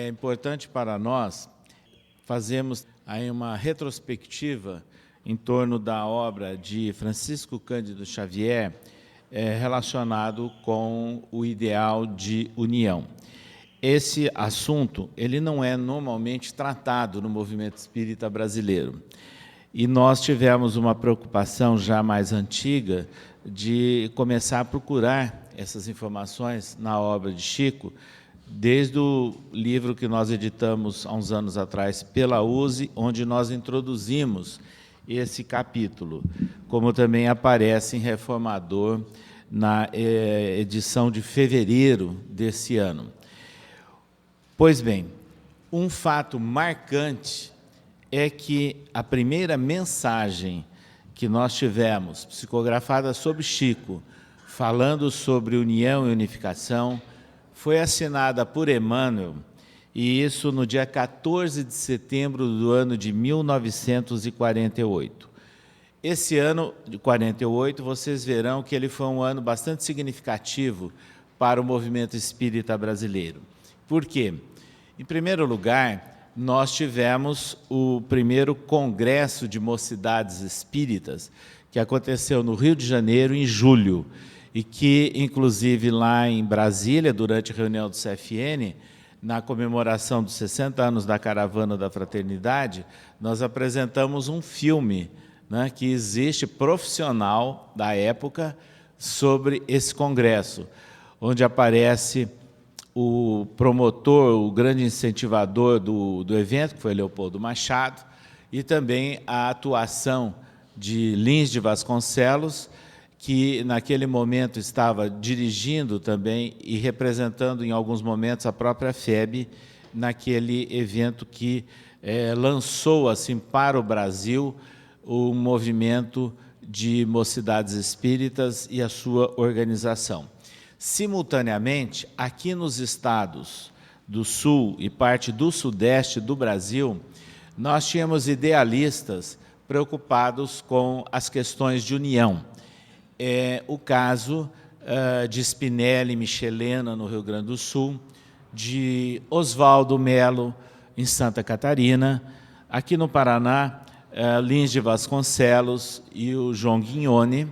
é importante para nós fazermos aí uma retrospectiva em torno da obra de Francisco Cândido Xavier, relacionado com o ideal de união. Esse assunto ele não é normalmente tratado no movimento espírita brasileiro. E nós tivemos uma preocupação já mais antiga de começar a procurar essas informações na obra de Chico, desde o livro que nós editamos há uns anos atrás pela USE, onde nós introduzimos esse capítulo, como também aparece em Reformador na edição de fevereiro desse ano. Pois bem, um fato marcante é que a primeira mensagem que nós tivemos, psicografada sobre Chico, falando sobre união e unificação, foi assinada por Emmanuel, e isso no dia 14 de setembro do ano de 1948. Esse ano de 48, vocês verão que ele foi um ano bastante significativo para o movimento espírita brasileiro. Por quê? Em primeiro lugar, nós tivemos o primeiro Congresso de Mocidades Espíritas, que aconteceu no Rio de Janeiro em julho, e que, inclusive, lá em Brasília, durante a reunião do CFN, na comemoração dos 60 anos da Caravana da Fraternidade, nós apresentamos um filme, né, que existe, profissional da época, sobre esse congresso, onde aparece o promotor, o grande incentivador do evento, que foi Leopoldo Machado, e também a atuação de Lins de Vasconcelos, que naquele momento estava dirigindo também e representando em alguns momentos a própria FEB, naquele evento que lançou assim para o Brasil o movimento de mocidades espíritas e a sua organização. Simultaneamente, aqui nos estados do Sul e parte do Sudeste do Brasil, nós tínhamos idealistas preocupados com as questões de união. O caso de Spinelli e Michelena, no Rio Grande do Sul, de Oswaldo Melo, em Santa Catarina, aqui no Paraná, Lins de Vasconcelos e o João Guignone,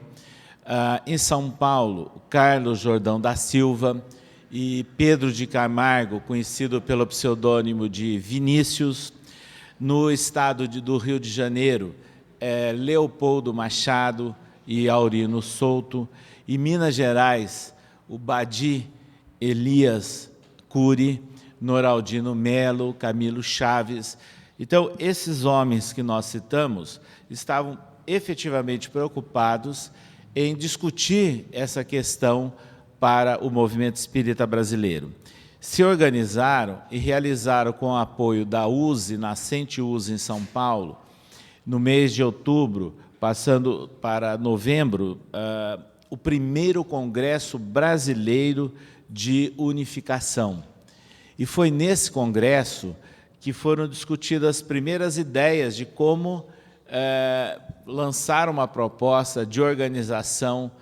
em São Paulo, Carlos Jordão da Silva e Pedro de Camargo, conhecido pelo pseudônimo de Vinícius, no estado do Rio de Janeiro, Leopoldo Machado e Aurino Souto, e Minas Gerais, o Badi Elias Cury, Noraldino Melo, Camilo Chaves. Então, esses homens que nós citamos estavam efetivamente preocupados em discutir essa questão para o movimento espírita brasileiro. Se organizaram e realizaram, com o apoio da USE, Nascente USE em São Paulo, no mês de outubro, passando para novembro, o primeiro Congresso Brasileiro de Unificação. E foi nesse congresso que foram discutidas as primeiras ideias de como lançar uma proposta de organização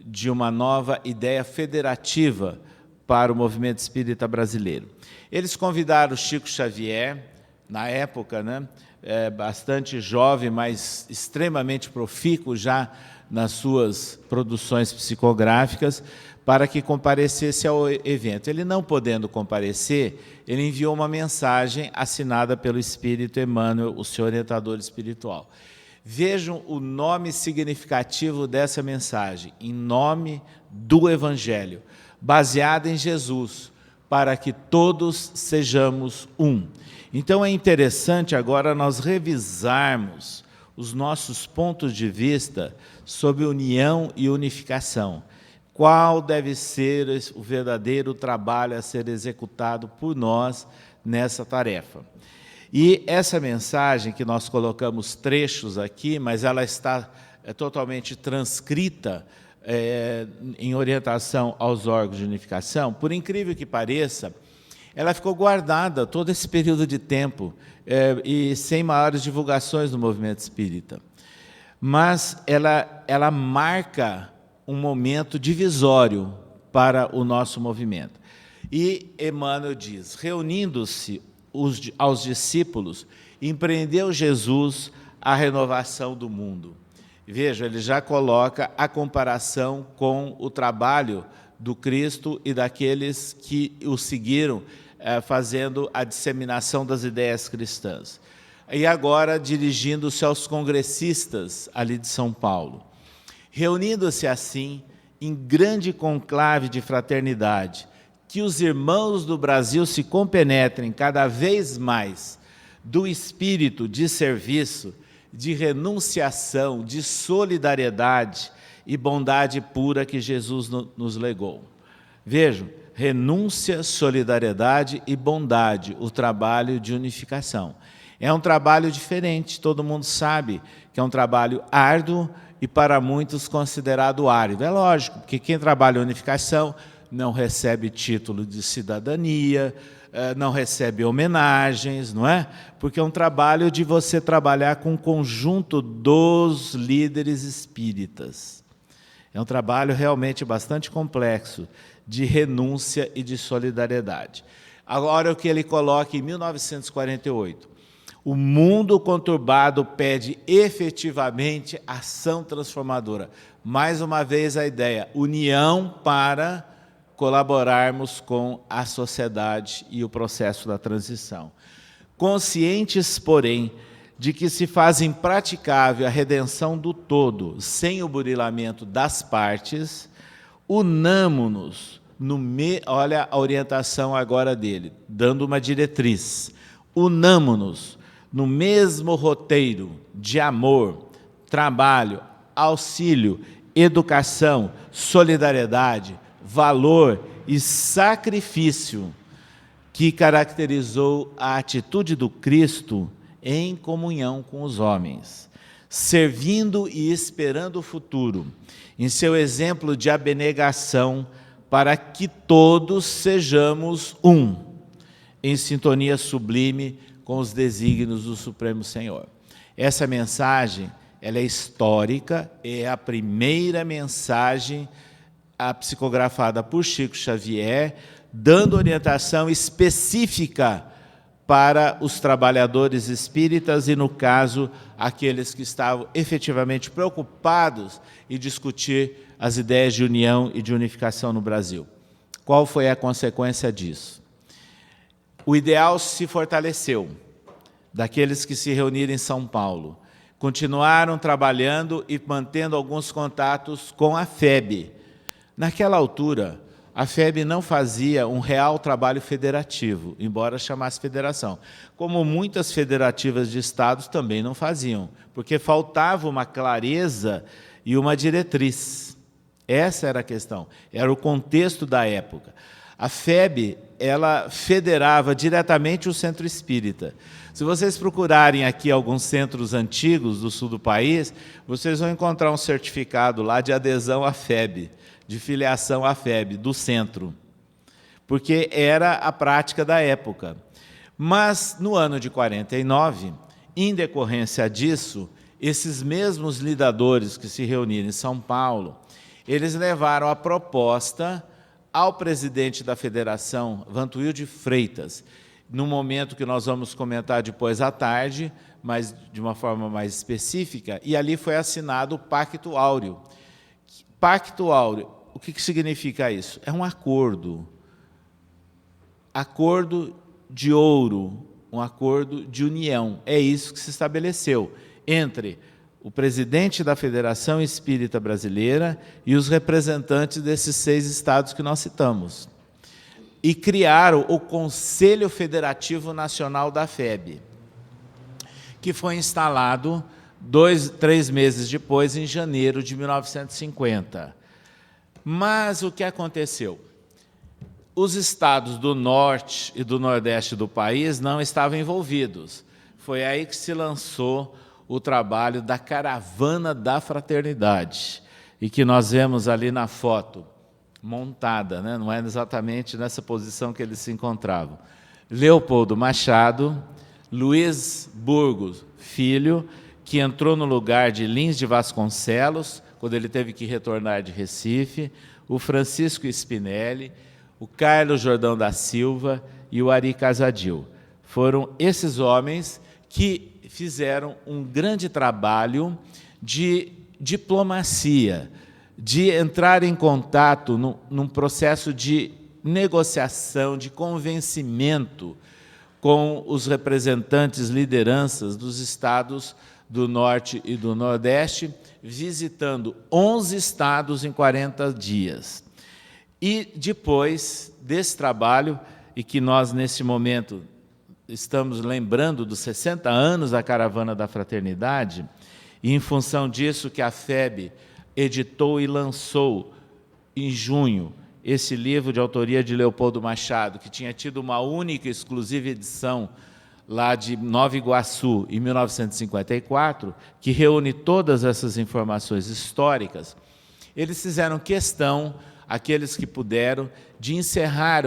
de uma nova ideia federativa para o movimento espírita brasileiro. Eles convidaram o Chico Xavier, na época, né, bastante jovem, mas extremamente profícuo já nas suas produções psicográficas, para que comparecesse ao evento. Ele não podendo comparecer, ele enviou uma mensagem assinada pelo Espírito Emmanuel, o seu orientador espiritual. Vejam o nome significativo dessa mensagem: em nome do Evangelho, baseada em Jesus, para que todos sejamos um. Então é interessante agora nós revisarmos os nossos pontos de vista sobre união e unificação. Qual deve ser o verdadeiro trabalho a ser executado por nós nessa tarefa? E essa mensagem, que nós colocamos trechos aqui, mas ela está totalmente transcrita em orientação aos órgãos de unificação, por incrível que pareça, ela ficou guardada todo esse período de tempo e sem maiores divulgações no movimento espírita. Mas ela marca um momento divisório para o nosso movimento. E Emmanuel diz, reunindo-se aos discípulos, empreendeu Jesus a renovação do mundo. Veja, ele já coloca a comparação com o trabalho do Cristo e daqueles que o seguiram, fazendo a disseminação das ideias cristãs. E agora dirigindo-se aos congressistas ali de São Paulo. Reunindo-se assim, em grande conclave de fraternidade, que os irmãos do Brasil se compenetrem cada vez mais do espírito de serviço, de renunciação, de solidariedade e bondade pura que Jesus nos legou. Vejam, renúncia, solidariedade e bondade, o trabalho de unificação. É um trabalho diferente, todo mundo sabe que é um trabalho árduo e para muitos considerado árido. É lógico, porque quem trabalha a unificação não recebe título de cidadania, não recebe homenagens, não é? Porque é um trabalho de você trabalhar com o conjunto dos líderes espíritas. É um trabalho realmente bastante complexo, de renúncia e de solidariedade. Agora, o que ele coloca em 1948. O mundo conturbado pede efetivamente ação transformadora. Mais uma vez a ideia, união para colaborarmos com a sociedade e o processo da transição. Conscientes, porém, de que se faz impraticável a redenção do todo, sem o burilamento das partes, unamo-nos, olha a orientação agora dele, dando uma diretriz, unamo-nos no mesmo roteiro de amor, trabalho, auxílio, educação, solidariedade, valor e sacrifício que caracterizou a atitude do Cristo em comunhão com os homens, servindo e esperando o futuro, em seu exemplo de abnegação, para que todos sejamos um, em sintonia sublime com os desígnios do Supremo Senhor. Essa mensagem, ela é histórica, é a primeira mensagem psicografada por Chico Xavier, dando orientação específica para os trabalhadores espíritas e, no caso, aqueles que estavam efetivamente preocupados em discutir as ideias de união e de unificação no Brasil. Qual foi a consequência disso? O ideal se fortaleceu, daqueles que se reuniram em São Paulo. Continuaram trabalhando e mantendo alguns contatos com a FEB. Naquela altura, a FEB não fazia um real trabalho federativo, embora chamasse federação. Como muitas federativas de estados também não faziam, porque faltava uma clareza e uma diretriz. Essa era a questão, era o contexto da época. A FEB, ela federava diretamente o centro espírita. Se vocês procurarem aqui alguns centros antigos do sul do país, vocês vão encontrar um certificado lá de adesão à FEB, de filiação à FEB, do centro, porque era a prática da época. Mas, no ano de 49, em decorrência disso, esses mesmos lidadores que se reuniram em São Paulo, eles levaram a proposta ao presidente da federação, Vantuil de Freitas, num momento que nós vamos comentar depois à tarde, mas de uma forma mais específica, e ali foi assinado o Pacto Áureo. Pacto Áureo, o que significa isso? É um acordo. Acordo de ouro, um acordo de união. É isso que se estabeleceu entre o presidente da Federação Espírita Brasileira e os representantes desses 6 estados que nós citamos. E criaram o Conselho Federativo Nacional da FEB, que foi instalado 3 meses depois, em janeiro de 1950. Mas o que aconteceu? Os estados do norte e do nordeste do país não estavam envolvidos. Foi aí que se lançou o trabalho da Caravana da Fraternidade, e que nós vemos ali na foto, montada, né? Não é exatamente nessa posição que eles se encontravam. Leopoldo Machado, Luiz Burgos Filho, que entrou no lugar de Lins de Vasconcelos, quando ele teve que retornar de Recife, o Francisco Spinelli, o Carlos Jordão da Silva e o Ari Casadil. Foram esses homens que fizeram um grande trabalho de diplomacia, de entrar em contato num processo de negociação, de convencimento com os representantes, lideranças dos estados do Norte e do Nordeste, visitando 11 estados em 40 dias. E depois desse trabalho, e que nós, nesse momento, estamos lembrando dos 60 anos da Caravana da Fraternidade, e em função disso que a FEB editou e lançou em junho esse livro de autoria de Leopoldo Machado, que tinha tido uma única e exclusiva edição lá de Nova Iguaçu, em 1954, que reúne todas essas informações históricas. Eles fizeram questão, aqueles que puderam, de encerrar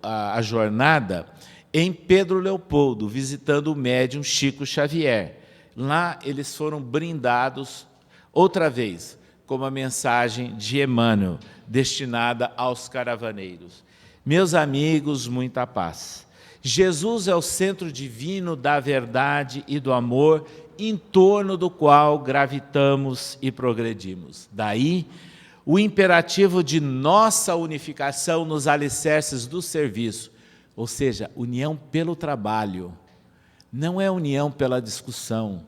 a jornada em Pedro Leopoldo, visitando o médium Chico Xavier. Lá eles foram brindados, outra vez, com uma mensagem de Emmanuel, destinada aos caravaneiros. Meus amigos, muita paz. Jesus é o centro divino da verdade e do amor, em torno do qual gravitamos e progredimos. Daí, o imperativo de nossa unificação nos alicerces do serviço, ou seja, união pelo trabalho. Não é união pela discussão,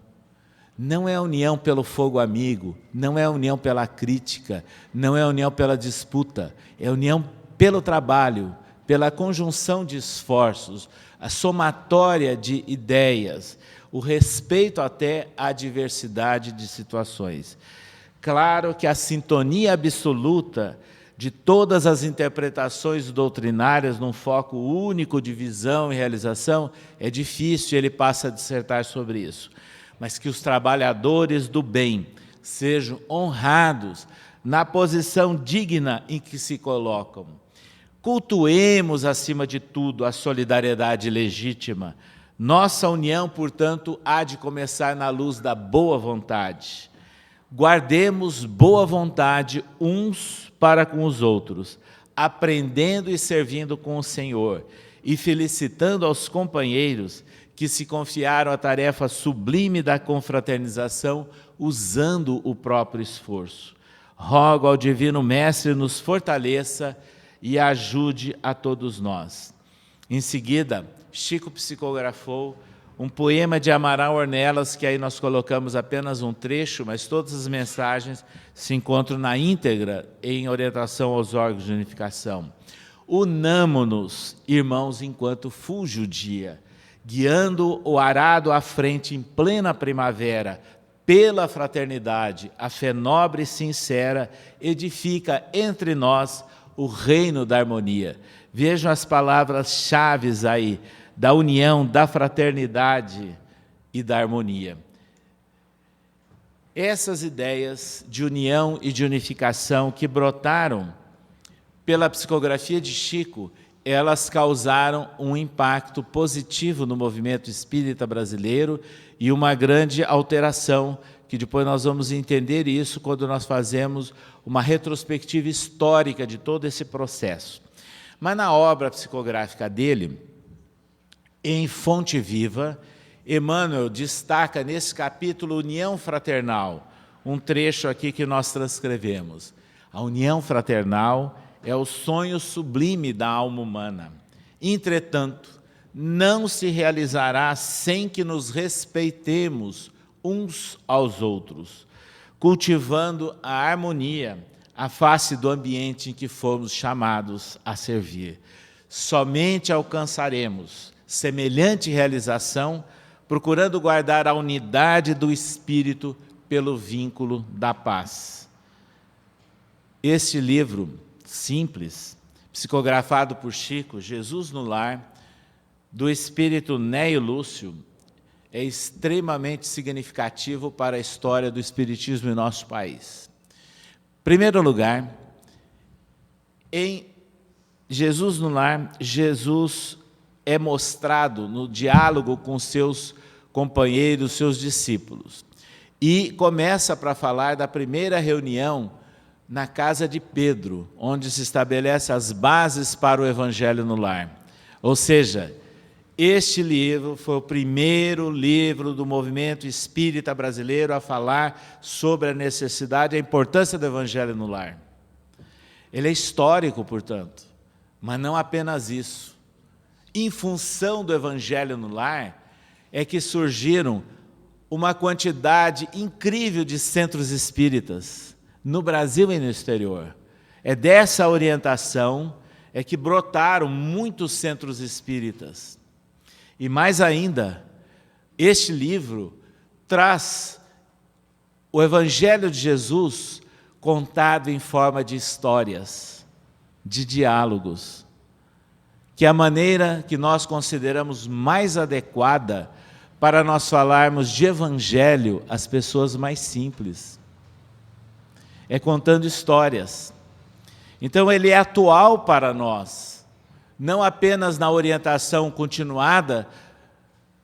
não é união pelo fogo amigo, não é união pela crítica, não é união pela disputa, é união pelo trabalho, pela conjunção de esforços, a somatória de ideias, o respeito até à diversidade de situações. Claro que a sintonia absoluta de todas as interpretações doutrinárias num foco único de visão e realização é difícil, ele passa a dissertar sobre isso. Mas que os trabalhadores do bem sejam honrados na posição digna em que se colocam. Cultuemos, acima de tudo, a solidariedade legítima. Nossa união, portanto, há de começar na luz da boa vontade. Guardemos boa vontade uns para com os outros, aprendendo e servindo com o Senhor, e felicitando aos companheiros que se confiaram a tarefa sublime da confraternização, usando o próprio esforço. Rogo ao Divino Mestre nos fortaleça e ajude a todos nós. Em seguida, Chico psicografou um poema de Amaral Ornelas, que aí nós colocamos apenas um trecho, mas todas as mensagens se encontram na íntegra em orientação aos órgãos de unificação. Unamo-nos, irmãos, enquanto fulge o dia, guiando o arado à frente em plena primavera, pela fraternidade, a fé nobre e sincera edifica entre nós o reino da harmonia. Vejam as palavras-chave aí, da união, da fraternidade e da harmonia. Essas ideias de união e de unificação que brotaram pela psicografia de Chico, elas causaram um impacto positivo no movimento espírita brasileiro e uma grande alteração, que depois nós vamos entender isso quando nós fazemos uma retrospectiva histórica de todo esse processo. Mas na obra psicográfica dele, em Fonte Viva, Emmanuel destaca nesse capítulo União Fraternal, um trecho aqui que nós transcrevemos. A união fraternal é o sonho sublime da alma humana. Entretanto, não se realizará sem que nos respeitemos uns aos outros, cultivando a harmonia, a face do ambiente em que fomos chamados a servir. Somente alcançaremos semelhante realização, procurando guardar a unidade do espírito pelo vínculo da paz. Este livro simples, psicografado por Chico, Jesus no Lar, do espírito Neio Lúcio, é extremamente significativo para a história do espiritismo em nosso país. Em primeiro lugar, em Jesus no Lar, Jesus é mostrado no diálogo com seus companheiros, seus discípulos. E começa para falar da primeira reunião na casa de Pedro, onde se estabelece as bases para o Evangelho no Lar. Ou seja, este livro foi o primeiro livro do movimento espírita brasileiro a falar sobre a necessidade e a importância do Evangelho no lar. Ele é histórico, portanto, mas não apenas isso. Em função do Evangelho no lar, é que surgiram uma quantidade incrível de centros espíritas, no Brasil e no exterior. É dessa orientação é que brotaram muitos centros espíritas. E mais ainda, este livro traz o Evangelho de Jesus contado em forma de histórias, de diálogos, que é a maneira que nós consideramos mais adequada para nós falarmos de Evangelho às pessoas mais simples. É contando histórias. Então ele é atual para nós, não apenas na orientação continuada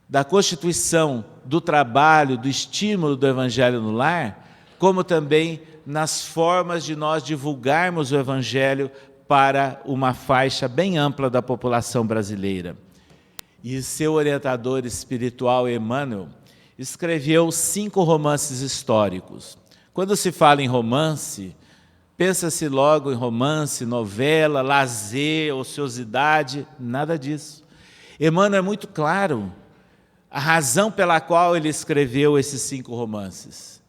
da constituição, do trabalho, do estímulo do Evangelho no lar, como também nas formas de nós divulgarmos o Evangelho para uma faixa bem ampla da população brasileira. E seu orientador espiritual, Emmanuel, escreveu 5 romances históricos. Quando se fala em romance, pensa-se logo em romance, novela, lazer, ociosidade, nada disso. Emmanuel é muito claro a razão pela qual ele escreveu esses 5 romances.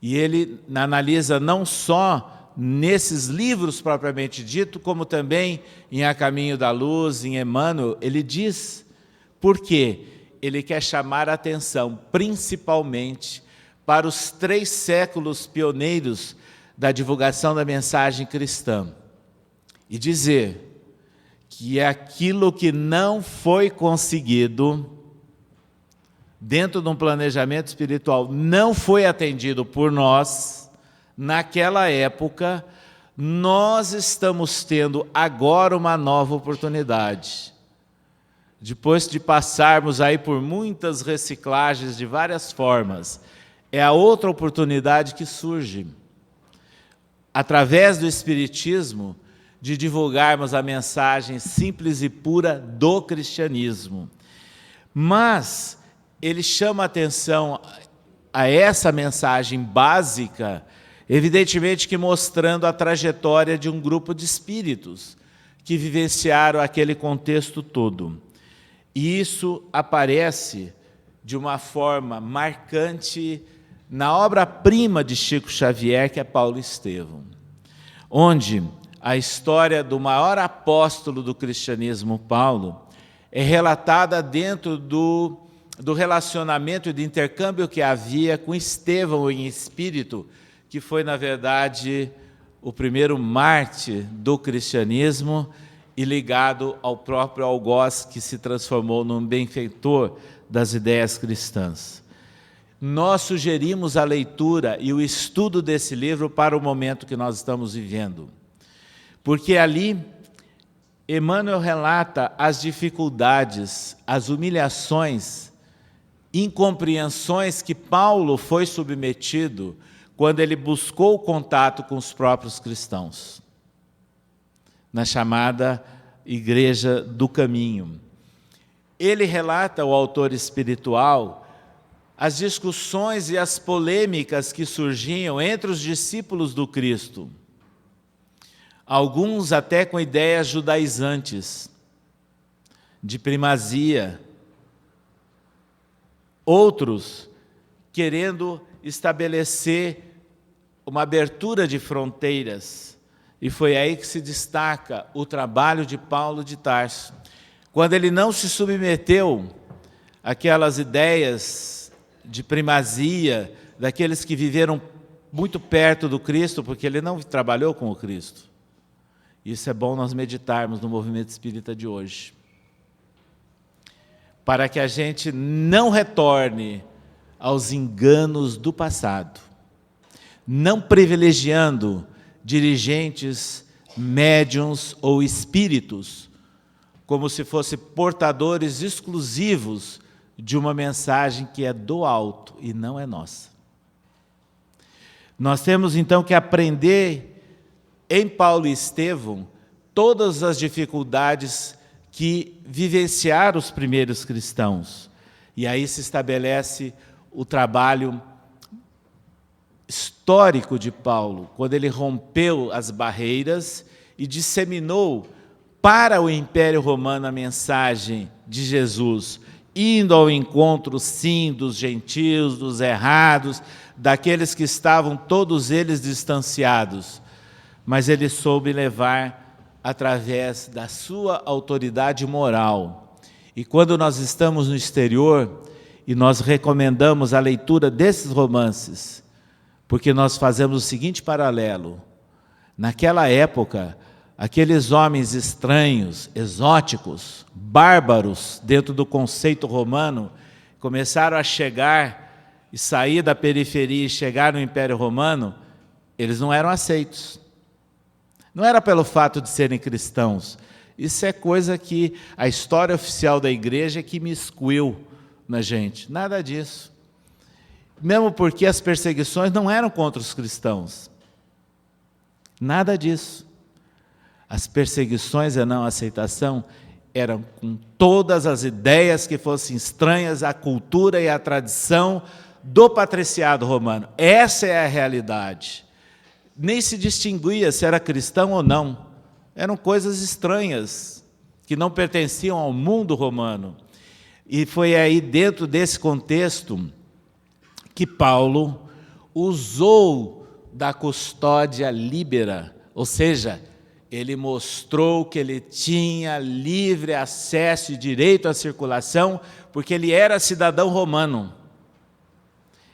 E ele analisa não só nesses livros propriamente dito, como também em A Caminho da Luz, em Emmanuel, ele diz por quê? Ele quer chamar a atenção, principalmente, para os 3 séculos pioneiros da divulgação da mensagem cristã. E dizer que aquilo que não foi conseguido dentro de um planejamento espiritual, não foi atendido por nós, naquela época, nós estamos tendo agora uma nova oportunidade. Depois de passarmos aí por muitas reciclagens de várias formas, é a outra oportunidade que surge, através do Espiritismo, de divulgarmos a mensagem simples e pura do cristianismo. Mas ele chama a atenção a essa mensagem básica, evidentemente que mostrando a trajetória de um grupo de espíritos que vivenciaram aquele contexto todo. E isso aparece de uma forma marcante na obra-prima de Chico Xavier, que é Paulo Estevão, onde a história do maior apóstolo do cristianismo, Paulo, é relatada dentro do relacionamento e do intercâmbio que havia com Estevão em espírito, que foi, na verdade, o primeiro mártir do cristianismo e ligado ao próprio algoz que se transformou num benfeitor das ideias cristãs. Nós sugerimos a leitura e o estudo desse livro para o momento que nós estamos vivendo, porque ali Emmanuel relata as dificuldades, as humilhações, incompreensões que Paulo foi submetido quando ele buscou o contato com os próprios cristãos, na chamada Igreja do Caminho. Ele relata, o autor espiritual, as discussões e as polêmicas que surgiam entre os discípulos do Cristo, alguns até com ideias judaizantes, de primazia, outros querendo estabelecer uma abertura de fronteiras, e foi aí que se destaca o trabalho de Paulo de Tarso, quando ele não se submeteu àquelas ideias de primazia, daqueles que viveram muito perto do Cristo, porque ele não trabalhou com o Cristo. Isso é bom nós meditarmos no movimento espírita de hoje, para que a gente não retorne aos enganos do passado, não privilegiando dirigentes, médiuns ou espíritos, como se fossem portadores exclusivos de uma mensagem que é do alto e não é nossa. Nós temos então que aprender em Paulo e Estevão todas as dificuldades que vivenciaram os primeiros cristãos. E aí se estabelece o trabalho histórico de Paulo, quando ele rompeu as barreiras e disseminou para o Império Romano a mensagem de Jesus, indo ao encontro, sim, dos gentios, dos errados, daqueles que estavam todos eles distanciados. Mas ele soube levar através da sua autoridade moral. E quando nós estamos no exterior, e nós recomendamos a leitura desses romances, porque nós fazemos o seguinte paralelo. Naquela época, aqueles homens estranhos, exóticos, bárbaros, dentro do conceito romano, começaram a chegar e sair da periferia e chegar no Império Romano, eles não eram aceitos. Não era pelo fato de serem cristãos. Isso é coisa que a história oficial da igreja é que miscuiu na gente. Nada disso. Mesmo porque as perseguições não eram contra os cristãos. Nada disso. As perseguições e a não aceitação eram com todas as ideias que fossem estranhas à cultura e à tradição do patriciado romano. Essa é a realidade. Nem se distinguia se era cristão ou não. Eram coisas estranhas, que não pertenciam ao mundo romano. E foi aí, dentro desse contexto, que Paulo usou da custódia líbera, ou seja, ele mostrou que ele tinha livre acesso e direito à circulação, porque ele era cidadão romano.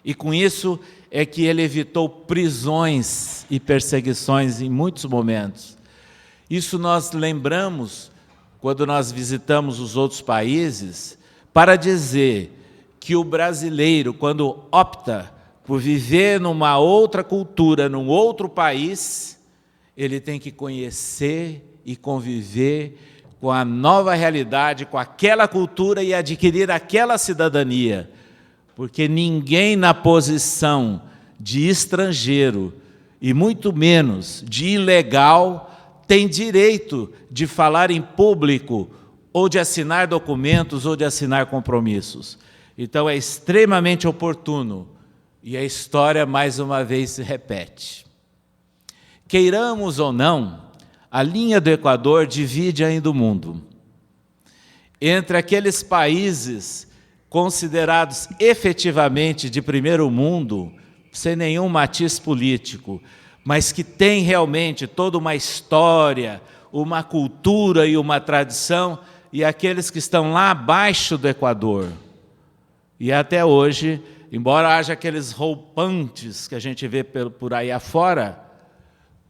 E com isso é que ele evitou prisões e perseguições em muitos momentos. Isso nós lembramos quando nós visitamos os outros países, para dizer que o brasileiro, quando opta por viver numa outra cultura, num outro país, ele tem que conhecer e conviver com a nova realidade, com aquela cultura e adquirir aquela cidadania. Porque ninguém na posição de estrangeiro, e muito menos de ilegal, tem direito de falar em público, ou de assinar documentos, ou de assinar compromissos. Então é extremamente oportuno, e a história mais uma vez se repete. Queiramos ou não, a linha do Equador divide ainda o mundo. Entre aqueles países considerados efetivamente de primeiro mundo, sem nenhum matiz político, mas que tem realmente toda uma história, uma cultura e uma tradição, e aqueles que estão lá abaixo do Equador. E até hoje, embora haja aqueles roupantes que a gente vê por aí afora,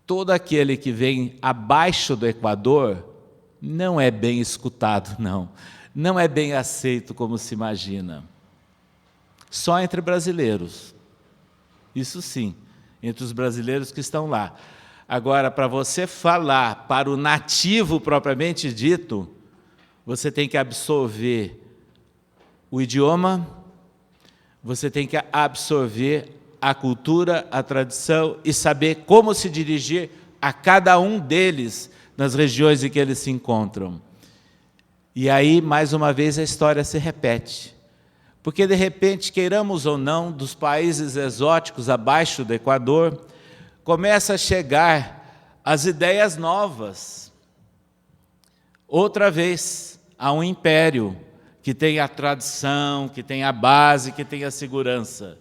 todo aquele que vem abaixo do Equador não é bem escutado, não. Não é bem aceito como se imagina. Só entre brasileiros. Isso sim, entre os brasileiros que estão lá. Agora, para você falar para o nativo propriamente dito, você tem que absorver o idioma, você tem que absorver a cultura, a tradição e saber como se dirigir a cada um deles nas regiões em que eles se encontram. E aí, mais uma vez, a história se repete. Porque, de repente, queiramos ou não, dos países exóticos abaixo do Equador, começa a chegar as ideias novas. Outra vez, há um império que tem a tradição, que tem a base, que tem a segurança.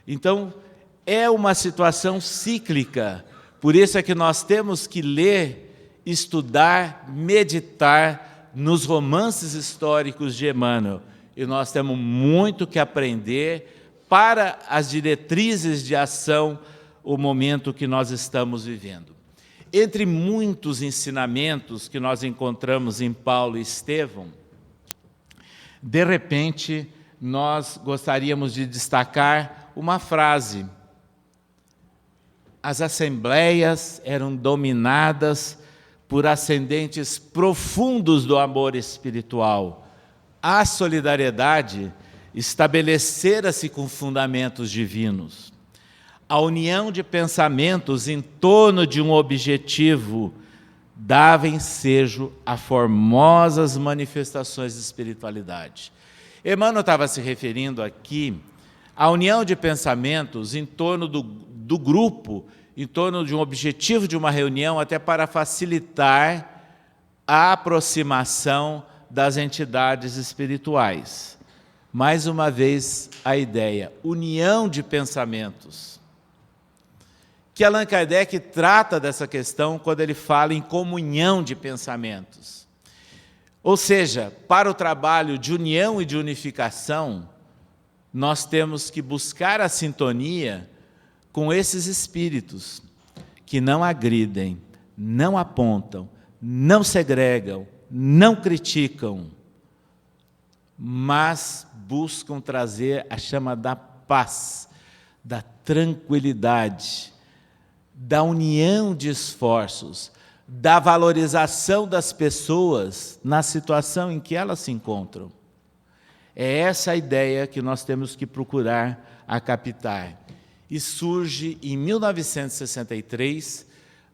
Então, é uma situação cíclica. Por isso é que nós temos que ler, estudar, meditar nos romances históricos de Emmanuel. E nós temos muito que aprender para as diretrizes de ação, o momento que nós estamos vivendo. Entre muitos ensinamentos que nós encontramos em Paulo e Estevão, de repente, nós gostaríamos de destacar uma frase. As assembleias eram dominadas por ascendentes profundos do amor espiritual. A solidariedade estabelecera-se com fundamentos divinos. a união de pensamentos em torno de um objetivo dava ensejo a formosas manifestações de espiritualidade. Emmanuel estava se referindo aqui à união de pensamentos em torno do grupo, em torno de um objetivo de uma reunião, até para facilitar a aproximação das entidades espirituais. Mais uma vez, a ideia, união de pensamentos. Que Allan Kardec trata dessa questão quando ele fala em comunhão de pensamentos. Ou seja, para o trabalho de união e de unificação, nós temos que buscar a sintonia com esses espíritos que não agridem, não apontam, não segregam, não criticam, mas buscam trazer a chama da paz, da tranquilidade, da união de esforços, da valorização das pessoas na situação em que elas se encontram. É essa a ideia que nós temos que procurar a captar. E surge, em 1963,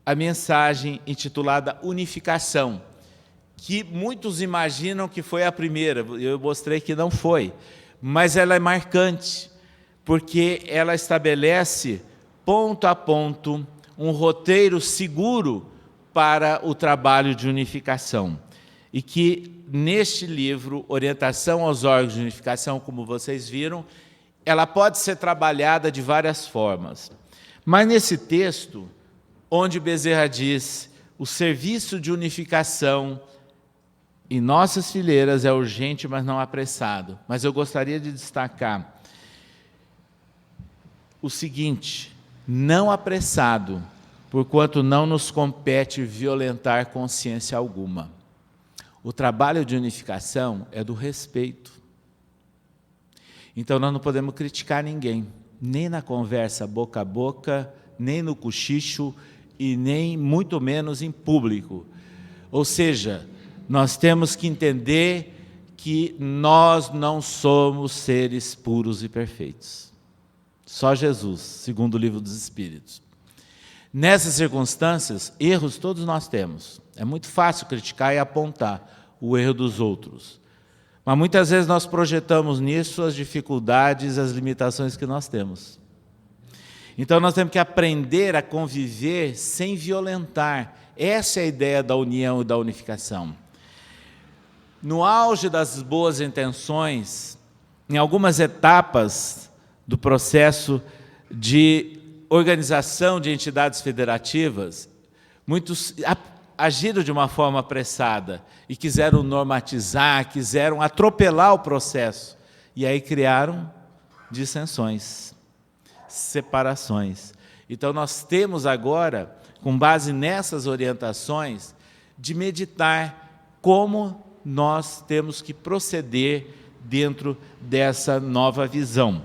a mensagem intitulada Unificação, que muitos imaginam que foi a primeira, eu mostrei que não foi, mas ela é marcante, porque ela estabelece, ponto a ponto, um roteiro seguro para o trabalho de unificação. E que, neste livro, Orientação aos órgãos de unificação, como vocês viram, ela pode ser trabalhada de várias formas. Mas nesse texto, onde Bezerra diz, o serviço de unificação em nossas fileiras é urgente, mas não apressado. Mas eu gostaria de destacar o seguinte, não apressado, porquanto não nos compete violentar consciência alguma. O trabalho de unificação é do respeito. Então nós não podemos criticar ninguém, nem na conversa boca a boca, nem no cochicho e nem muito menos em público. Ou seja, nós temos que entender que nós não somos seres puros e perfeitos. Só Jesus, segundo o Livro dos Espíritos. Nessas circunstâncias, erros todos nós temos. É muito fácil criticar e apontar o erro dos outros. Mas muitas vezes nós projetamos nisso as dificuldades, as limitações que nós temos. Então nós temos que aprender a conviver sem violentar. Essa é a ideia da união e da unificação. No auge das boas intenções, em algumas etapas do processo de organização de entidades federativas, muitos agiram de uma forma apressada e quiseram normatizar, quiseram atropelar o processo. E aí criaram dissensões, separações. Então nós temos agora, com base nessas orientações, de meditar como nós temos que proceder dentro dessa nova visão.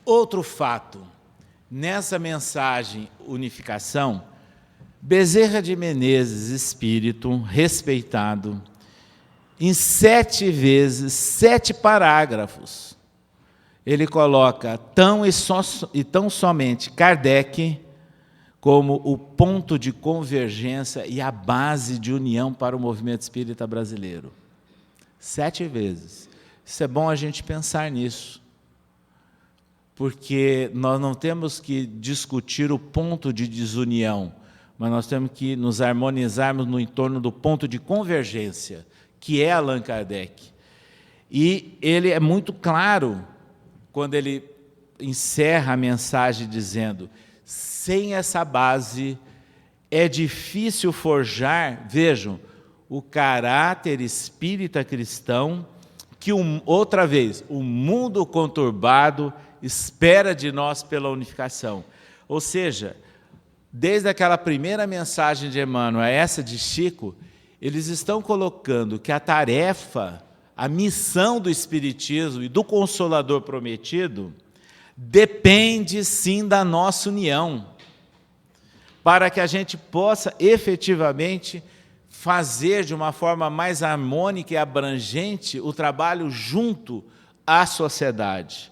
Outro fato, nessa mensagem unificação, Bezerra de Menezes, espírito respeitado, em 7 vezes, 7 parágrafos, ele coloca tão somente Kardec como o ponto de convergência e a base de união para o movimento espírita brasileiro. 7 vezes. Isso é bom a gente pensar nisso, porque nós não temos que discutir o ponto de desunião, mas nós temos que nos harmonizarmos no entorno do ponto de convergência, que é Allan Kardec. E ele é muito claro quando ele encerra a mensagem dizendo: sem essa base é difícil forjar, vejam, o caráter espírita cristão que, outra vez, o mundo conturbado espera de nós pela unificação. Ou seja, desde aquela primeira mensagem de Emmanuel a essa de Chico, eles estão colocando que a tarefa, a missão do Espiritismo e do Consolador prometido depende sim da nossa união, para que a gente possa efetivamente fazer de uma forma mais harmônica e abrangente o trabalho junto à sociedade.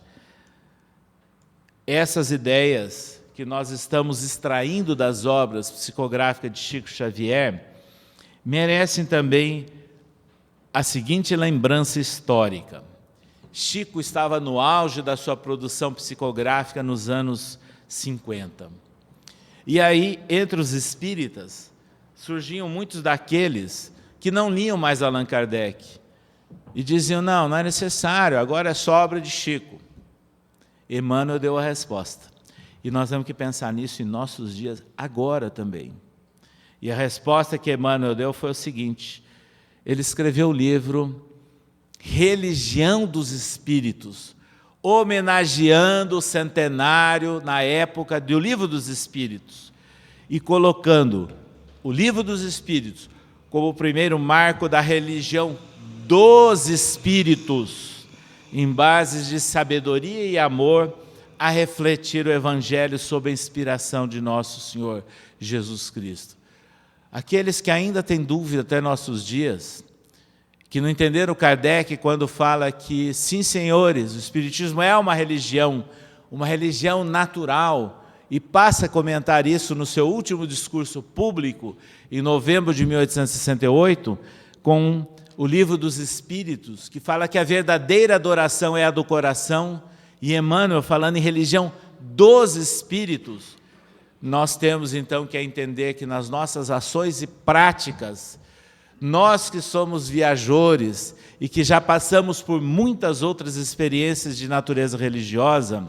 essas ideias que nós estamos extraindo das obras psicográficas de Chico Xavier merecem também a seguinte lembrança histórica. Chico estava no auge da sua produção psicográfica nos anos 50. E aí, entre os espíritas, surgiam muitos daqueles que não liam mais Allan Kardec e diziam, não é necessário, agora é só obra de Chico. Emmanuel deu a resposta. E nós temos que pensar nisso em nossos dias, agora também. E a resposta que Emmanuel deu foi o seguinte, ele escreveu o livro Religião dos Espíritos, homenageando o centenário na época do Livro dos Espíritos e colocando o Livro dos Espíritos como o primeiro marco da religião dos Espíritos, em bases de sabedoria e amor, a refletir o Evangelho sob a inspiração de nosso Senhor Jesus Cristo. Aqueles que ainda têm dúvida até nossos dias, que não entenderam Kardec quando fala que, sim, senhores, o Espiritismo é uma religião natural, e passa a comentar isso no seu último discurso público, em novembro de 1868, com o Livro dos Espíritos, que fala que a verdadeira adoração é a do coração, e Emmanuel falando em religião dos Espíritos. Nós temos então que entender que nas nossas ações e práticas, nós que somos viajores e que já passamos por muitas outras experiências de natureza religiosa,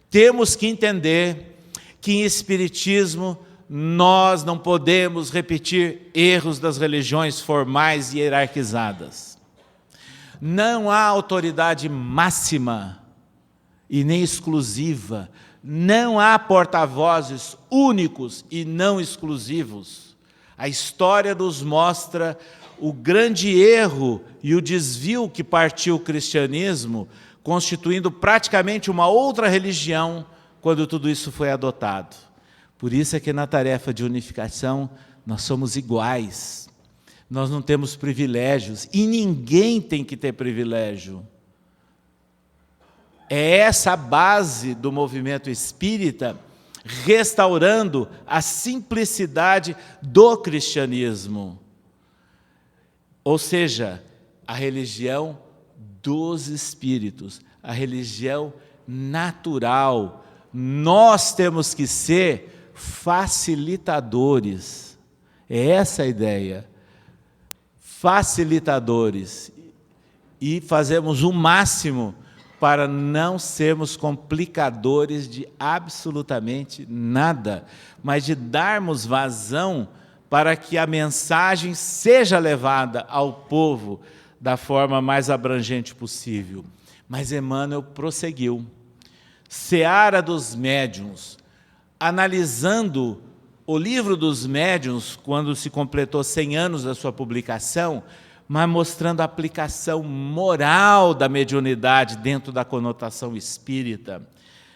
temos que entender que em Espiritismo nós não podemos repetir erros das religiões formais e hierarquizadas. Não há autoridade máxima e nem exclusiva, não há porta-vozes únicos e não exclusivos. A história nos mostra o grande erro e o desvio que partiu o cristianismo, constituindo praticamente uma outra religião quando tudo isso foi adotado. Por isso é que na tarefa de unificação nós somos iguais, nós não temos privilégios e ninguém tem que ter privilégio. É essa a base do movimento espírita, restaurando a simplicidade do cristianismo. Ou seja, a religião dos espíritos, a religião natural. Nós temos que ser facilitadores. É essa a ideia. Facilitadores. E fazemos o máximo para não sermos complicadores de absolutamente nada, mas de darmos vazão para que a mensagem seja levada ao povo da forma mais abrangente possível. Mas Emmanuel prosseguiu. Seara dos Médiuns, analisando o Livro dos Médiuns, quando se completou 100 anos da sua publicação, mas mostrando a aplicação moral da mediunidade dentro da conotação espírita.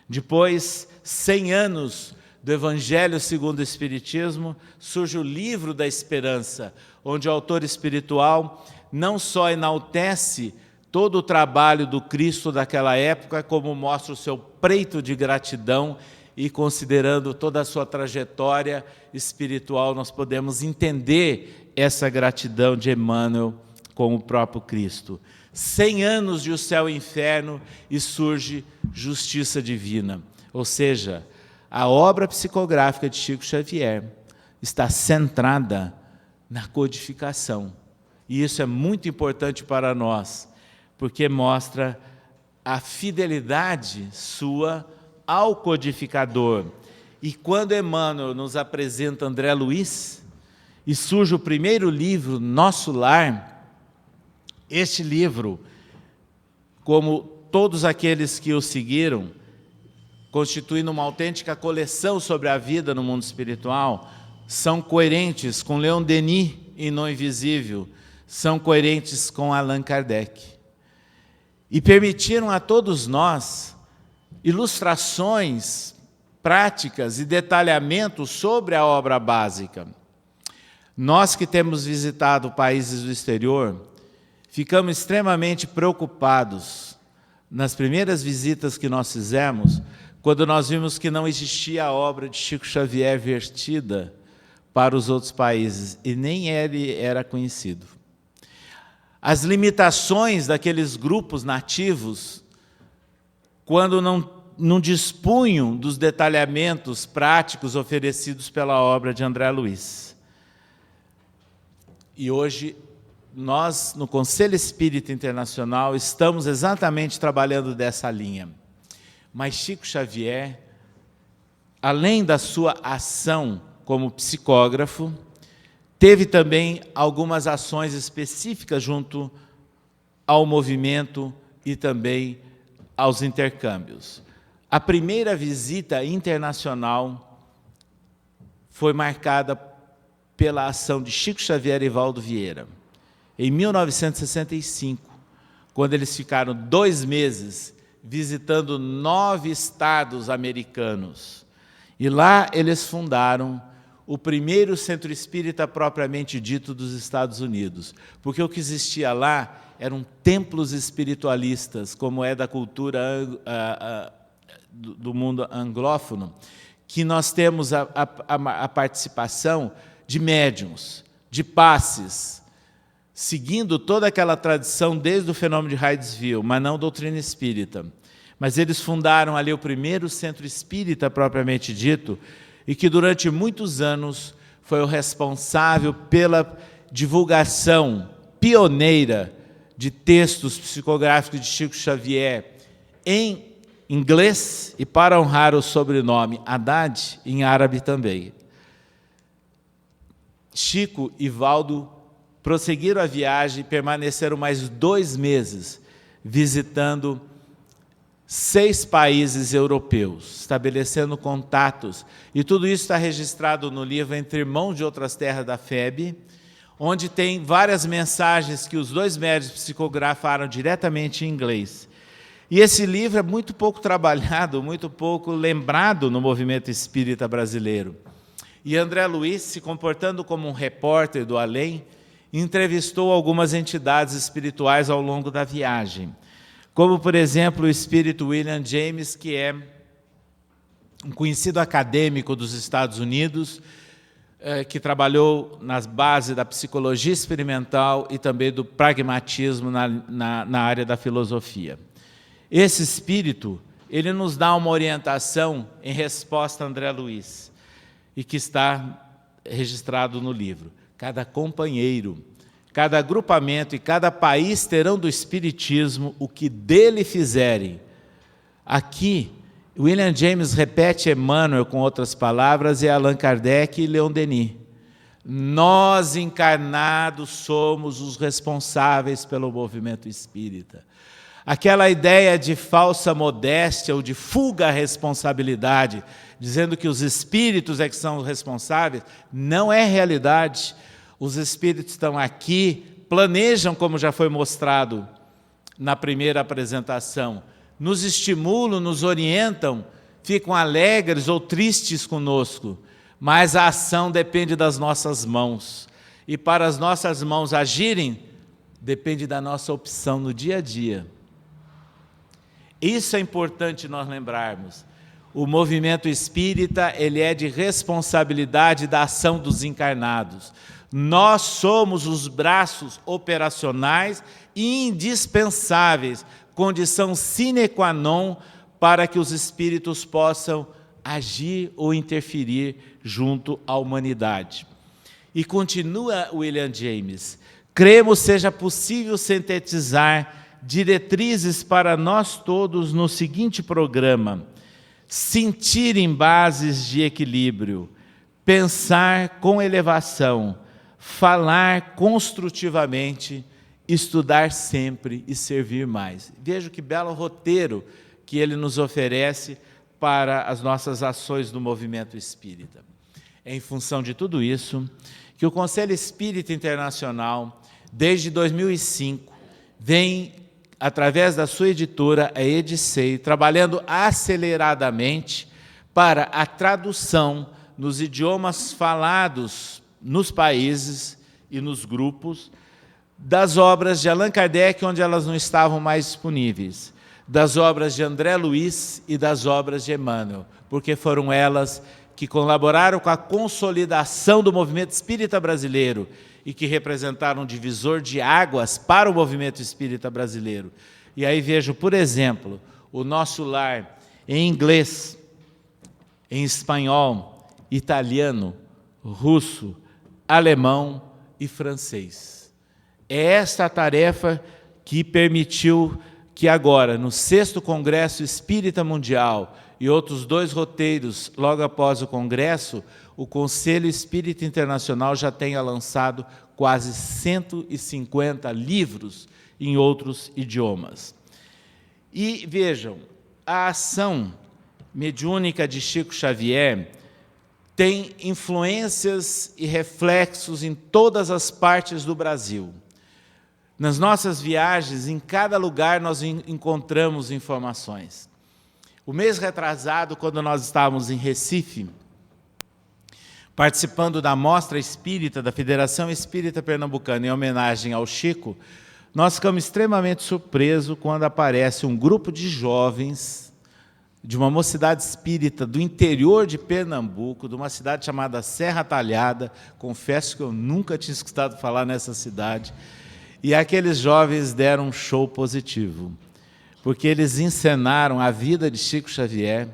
Depois, 100 anos do Evangelho segundo o Espiritismo, surge o Livro da Esperança, onde o autor espiritual não só enaltece todo o trabalho do Cristo daquela época, como mostra o seu preito de gratidão, e considerando toda a sua trajetória espiritual, nós podemos entender essa gratidão de Emmanuel com o próprio Cristo. 100 anos de o céu e o inferno e surge justiça divina. Ou seja, a obra psicográfica de Chico Xavier está centrada na codificação. E isso é muito importante para nós, porque mostra a fidelidade sua ao codificador. E quando Emmanuel nos apresenta André Luiz, e surge o primeiro livro, Nosso Lar, este livro, como todos aqueles que o seguiram, constituindo uma autêntica coleção sobre a vida no mundo espiritual, são coerentes com Leon Denis em No Invisível, são coerentes com Allan Kardec. E permitiram a todos nós ilustrações práticas e detalhamentos sobre a obra básica. Nós que temos visitado países do exterior, ficamos extremamente preocupados nas primeiras visitas que nós fizemos quando nós vimos que não existia a obra de Chico Xavier vertida para os outros países, e nem ele era conhecido. As limitações daqueles grupos nativos, quando não dispunham dos detalhamentos práticos oferecidos pela obra de André Luiz. E hoje, nós, no Conselho Espírita Internacional, estamos exatamente trabalhando dessa linha. Mas Chico Xavier, além da sua ação como psicógrafo, teve também algumas ações específicas junto ao movimento e também aos intercâmbios. A primeira visita internacional foi marcada pela ação de Chico Xavier e Valdo Vieira, em 1965, quando eles ficaram 2 meses visitando 9 estados americanos. E lá eles fundaram o primeiro centro espírita propriamente dito dos Estados Unidos, porque o que existia lá eram templos espiritualistas, como é da cultura do mundo anglófono, que nós temos a participação de médiuns, de passes, seguindo toda aquela tradição desde o fenômeno de Hydesville, mas não doutrina espírita. Mas eles fundaram ali o primeiro centro espírita propriamente dito, e que durante muitos anos foi o responsável pela divulgação pioneira de textos psicográficos de Chico Xavier em inglês e, para honrar o sobrenome Haddad, em árabe também. Chico e Valdo prosseguiram a viagem e permaneceram mais 2 meses visitando 6 países europeus, estabelecendo contatos. E tudo isso está registrado no livro Entre Irmãos de Outras Terras da FEB, onde tem várias mensagens que os 2 médiuns psicografaram diretamente em inglês. E esse livro é muito pouco trabalhado, muito pouco lembrado no movimento espírita brasileiro. E André Luiz, se comportando como um repórter do além, entrevistou algumas entidades espirituais ao longo da viagem, como, por exemplo, o espírito William James, que é um conhecido acadêmico dos Estados Unidos, que trabalhou nas bases da psicologia experimental e também do pragmatismo na área da filosofia. Esse espírito, ele nos dá uma orientação em resposta a André Luiz, e que está registrado no livro. Cada companheiro, cada agrupamento e cada país terão do Espiritismo o que dele fizerem. Aqui, William James repete Emmanuel com outras palavras, e Allan Kardec e Leon Denis. Nós, encarnados, somos os responsáveis pelo movimento espírita. Aquela ideia de falsa modéstia ou de fuga à responsabilidade, dizendo que os espíritos é que são os responsáveis, não é realidade. Os espíritos estão aqui, planejam, como já foi mostrado na primeira apresentação, nos estimulam, nos orientam, ficam alegres ou tristes conosco, mas a ação depende das nossas mãos. E para as nossas mãos agirem, depende da nossa opção no dia a dia. Isso é importante nós lembrarmos. O movimento espírita, ele é de responsabilidade da ação dos encarnados. Nós somos os braços operacionais e indispensáveis, condição sine qua non para que os espíritos possam agir ou interferir junto à humanidade. E continua William James, cremos seja possível sintetizar diretrizes para nós todos no seguinte programa: sentir em bases de equilíbrio, pensar com elevação, falar construtivamente, estudar sempre e servir mais. Veja que belo roteiro que ele nos oferece para as nossas ações no movimento espírita. É em função de tudo isso que o Conselho Espírita Internacional, desde 2005, vem, através da sua editora, a Edicei, trabalhando aceleradamente para a tradução nos idiomas falados nos países e nos grupos das obras de Allan Kardec, onde elas não estavam mais disponíveis, das obras de André Luiz e das obras de Emmanuel, porque foram elas que colaboraram com a consolidação do movimento espírita brasileiro e que representaram um divisor de águas para o movimento espírita brasileiro. E aí vejo, por exemplo, o Nosso Lar em inglês, em espanhol, italiano, russo, alemão e francês. É esta a tarefa que permitiu que agora, no 6º Congresso Espírita Mundial e outros 2 roteiros logo após o Congresso, o Conselho Espírita Internacional já tenha lançado quase 150 livros em outros idiomas. E vejam, a ação mediúnica de Chico Xavier tem influências e reflexos em todas as partes do Brasil. Nas nossas viagens, em cada lugar nós encontramos informações. O mês retrasado, quando nós estávamos em Recife, participando da Mostra Espírita da Federação Espírita Pernambucana em homenagem ao Chico, nós ficamos extremamente surpresos quando aparece um grupo de jovens de uma mocidade espírita do interior de Pernambuco, de uma cidade chamada Serra Talhada. Confesso que eu nunca tinha escutado falar nessa cidade. E aqueles jovens deram um show positivo, porque eles encenaram a vida de Chico Xavier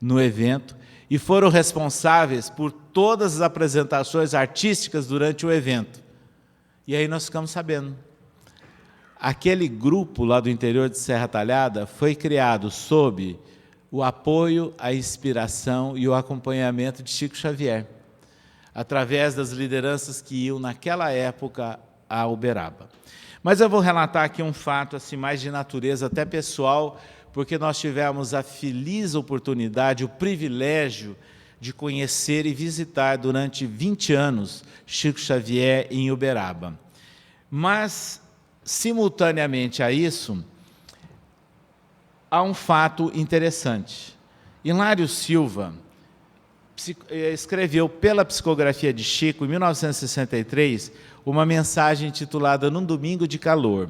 no evento e foram responsáveis por todas as apresentações artísticas durante o evento. E aí nós ficamos sabendo. Aquele grupo lá do interior de Serra Talhada foi criado sob o apoio, a inspiração e o acompanhamento de Chico Xavier, através das lideranças que iam naquela época a Uberaba. Mas eu vou relatar aqui um fato assim, mais de natureza até pessoal, porque nós tivemos a feliz oportunidade, o privilégio de conhecer e visitar durante 20 anos Chico Xavier em Uberaba. Mas, simultaneamente a isso, há um fato interessante. Hilário Silva escreveu pela psicografia de Chico, em 1963, uma mensagem intitulada Num Domingo de Calor,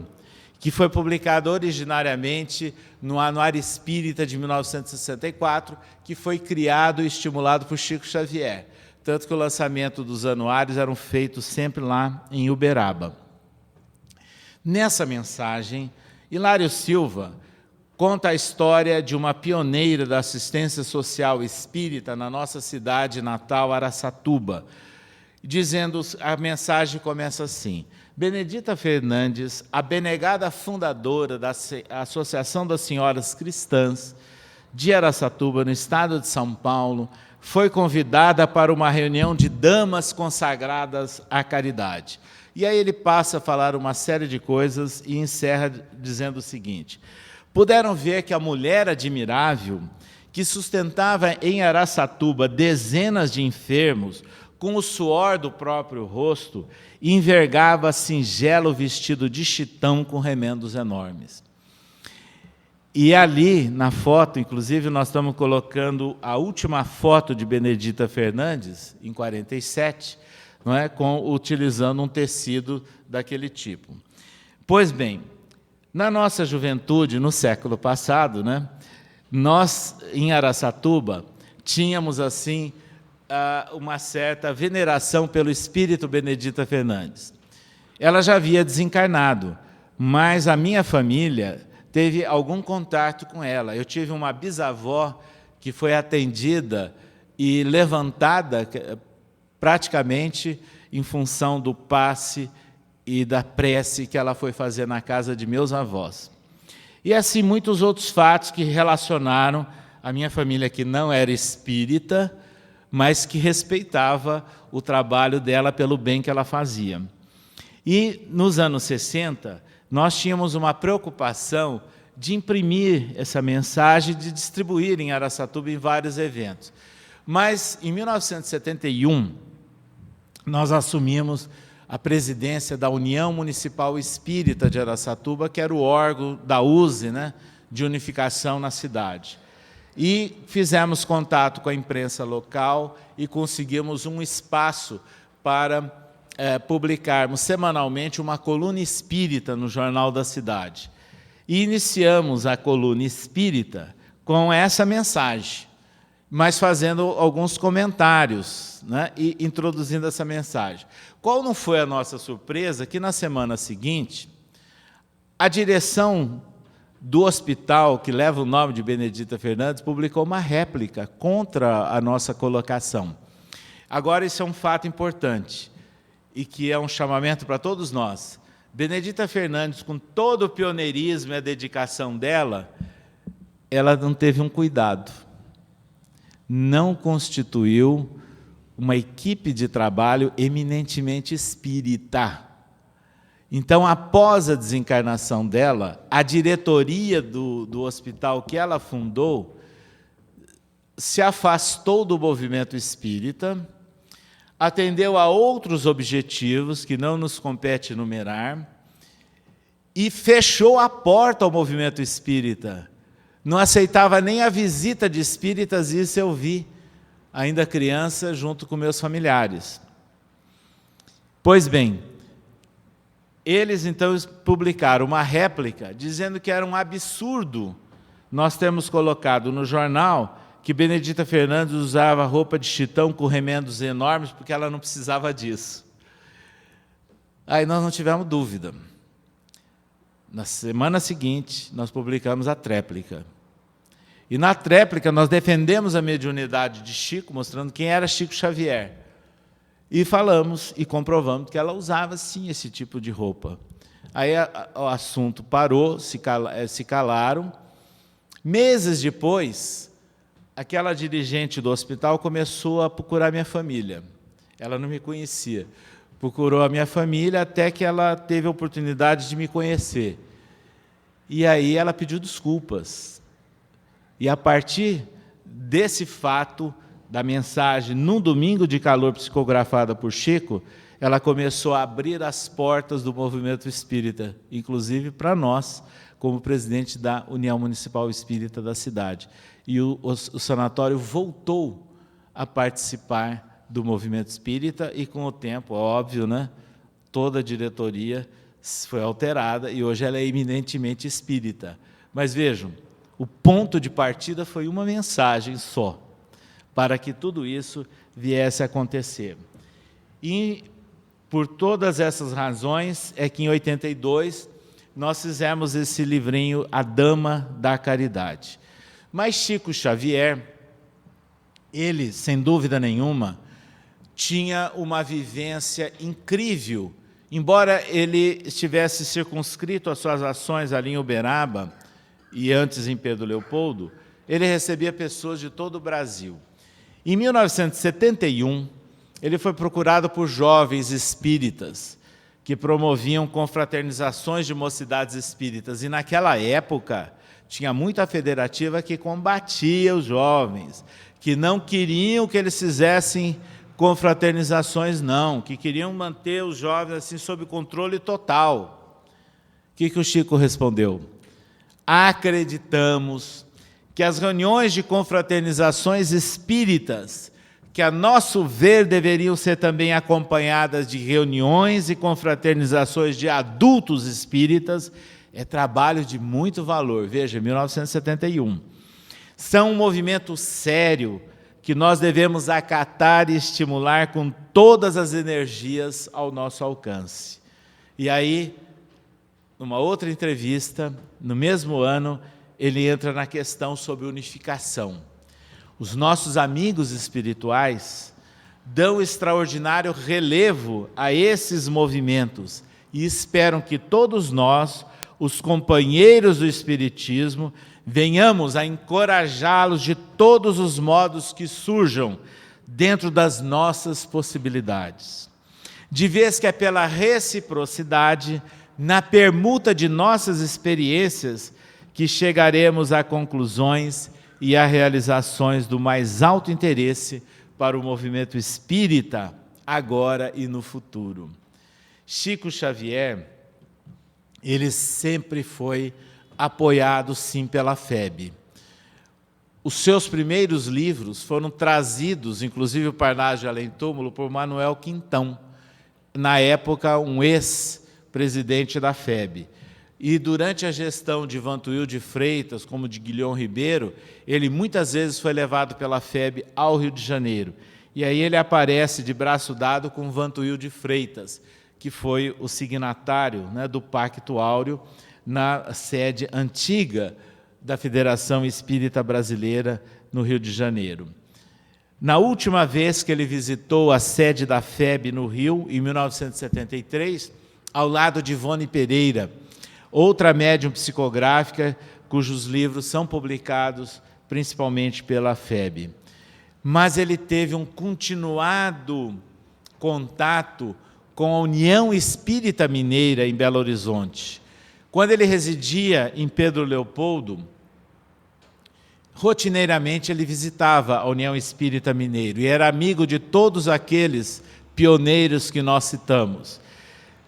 que foi publicada originariamente no Anuário Espírita de 1964, que foi criado e estimulado por Chico Xavier, tanto que o lançamento dos anuários eram feitos sempre lá em Uberaba. Nessa mensagem, Hilário Silva conta a história de uma pioneira da assistência social espírita na nossa cidade natal, Araçatuba, dizendo, a mensagem começa assim: Benedita Fernandes, a abnegada fundadora da Associação das Senhoras Cristãs de Araçatuba, no estado de São Paulo, foi convidada para uma reunião de damas consagradas à caridade. E aí ele passa a falar uma série de coisas e encerra dizendo o seguinte: puderam ver que a mulher admirável, que sustentava em Araçatuba dezenas de enfermos, com o suor do próprio rosto, envergava singelo vestido de chitão com remendos enormes. E ali, na foto, inclusive, nós estamos colocando a última foto de Benedita Fernandes, em 47, não é? Utilizando um tecido daquele tipo. Pois bem, na nossa juventude, no século passado, né, nós, em Araçatuba, tínhamos, assim, uma certa veneração pelo espírito Benedita Fernandes. Ela já havia desencarnado, mas a minha família teve algum contato com ela. Eu tive uma bisavó que foi atendida e levantada praticamente em função do passe e da prece que ela foi fazer na casa de meus avós. E assim muitos outros fatos que relacionaram a minha família, que não era espírita, mas que respeitava o trabalho dela pelo bem que ela fazia. E, nos anos 60, nós tínhamos uma preocupação de imprimir essa mensagem, de distribuir em Araçatuba em vários eventos. Mas, em 1971, nós assumimos a presidência da União Municipal Espírita de Araçatuba, que era o órgão da USE, né, de unificação na cidade. E fizemos contato com a imprensa local e conseguimos um espaço para publicarmos semanalmente uma coluna espírita no Jornal da Cidade. E iniciamos a coluna espírita com essa mensagem, mas fazendo alguns comentários, né, e introduzindo essa mensagem. Qual não foi a nossa surpresa? Que na semana seguinte, a direção do hospital, que leva o nome de Benedita Fernandes, publicou uma réplica contra a nossa colocação. Agora, isso é um fato importante, e que é um chamamento para todos nós. Benedita Fernandes, com todo o pioneirismo e a dedicação dela, ela não teve um cuidado. Não constituiu uma equipe de trabalho eminentemente espírita. Então, após a desencarnação dela, a diretoria do hospital que ela fundou se afastou do movimento espírita, atendeu a outros objetivos que não nos compete enumerar e fechou a porta ao movimento espírita. Não aceitava nem a visita de espíritas, e isso eu vi, ainda criança, junto com meus familiares. Pois bem, eles então publicaram uma réplica dizendo que era um absurdo nós termos colocado no jornal que Benedita Fernandes usava roupa de chitão com remendos enormes porque ela não precisava disso. Aí nós não tivemos dúvida. Na semana seguinte, nós publicamos a tréplica. E na tréplica nós defendemos a mediunidade de Chico, mostrando quem era Chico Xavier. E falamos e comprovamos que ela usava, sim, esse tipo de roupa. Aí o assunto parou, se calaram. Meses depois, aquela dirigente do hospital começou a procurar minha família. Ela não me conhecia. Procurou a minha família até que ela teve a oportunidade de me conhecer. E aí ela pediu desculpas. E a partir desse fato, da mensagem, num domingo de calor psicografada por Chico, ela começou a abrir as portas do movimento espírita, inclusive para nós, como presidente da União Municipal Espírita da cidade. E o sanatório voltou a participar do movimento espírita e, com o tempo, óbvio, né, toda a diretoria foi alterada e hoje ela é eminentemente espírita. Mas vejam, o ponto de partida foi uma mensagem só, para que tudo isso viesse a acontecer. E, por todas essas razões, é que em 82 nós fizemos esse livrinho, A Dama da Caridade. Mas Chico Xavier, ele, sem dúvida nenhuma, tinha uma vivência incrível. Embora ele estivesse circunscrito às suas ações ali em Uberaba, e antes em Pedro Leopoldo, ele recebia pessoas de todo o Brasil. Em 1971, ele foi procurado por jovens espíritas que promoviam confraternizações de mocidades espíritas. E naquela época, tinha muita federativa que combatia os jovens, que não queriam que eles fizessem confraternizações, não, que queriam manter os jovens assim sob controle total. O que o Chico respondeu? Acreditamos que as reuniões de confraternizações espíritas, que a nosso ver deveriam ser também acompanhadas de reuniões e confraternizações de adultos espíritas, é trabalho de muito valor. Veja, 1971. São um movimento sério que nós devemos acatar e estimular com todas as energias ao nosso alcance. E aí, numa outra entrevista, no mesmo ano, ele entra na questão sobre unificação. Os nossos amigos espirituais dão extraordinário relevo a esses movimentos e esperam que todos nós, os companheiros do Espiritismo, venhamos a encorajá-los de todos os modos que surjam dentro das nossas possibilidades. De vez que é pela reciprocidade, na permuta de nossas experiências, que chegaremos a conclusões e a realizações do mais alto interesse para o movimento espírita, agora e no futuro. Chico Xavier, ele sempre foi apoiado, sim, pela FEB. Os seus primeiros livros foram trazidos, inclusive o Parnaso de Além Túmulo, por Manuel Quintão, na época um ex-presidente da FEB. E durante a gestão de Vantuil de Freitas, como de Guilhom Ribeiro, ele muitas vezes foi levado pela FEB ao Rio de Janeiro. E aí ele aparece de braço dado com Vantuil de Freitas, que foi o signatário, né, do Pacto Áureo, na sede antiga da Federação Espírita Brasileira, no Rio de Janeiro. Na última vez que ele visitou a sede da FEB no Rio, em 1973, ao lado de Ivone Pereira, outra médium psicográfica, cujos livros são publicados principalmente pela FEB. Mas ele teve um continuado contato com a União Espírita Mineira em Belo Horizonte. Quando ele residia em Pedro Leopoldo, rotineiramente ele visitava a União Espírita Mineira e era amigo de todos aqueles pioneiros que nós citamos.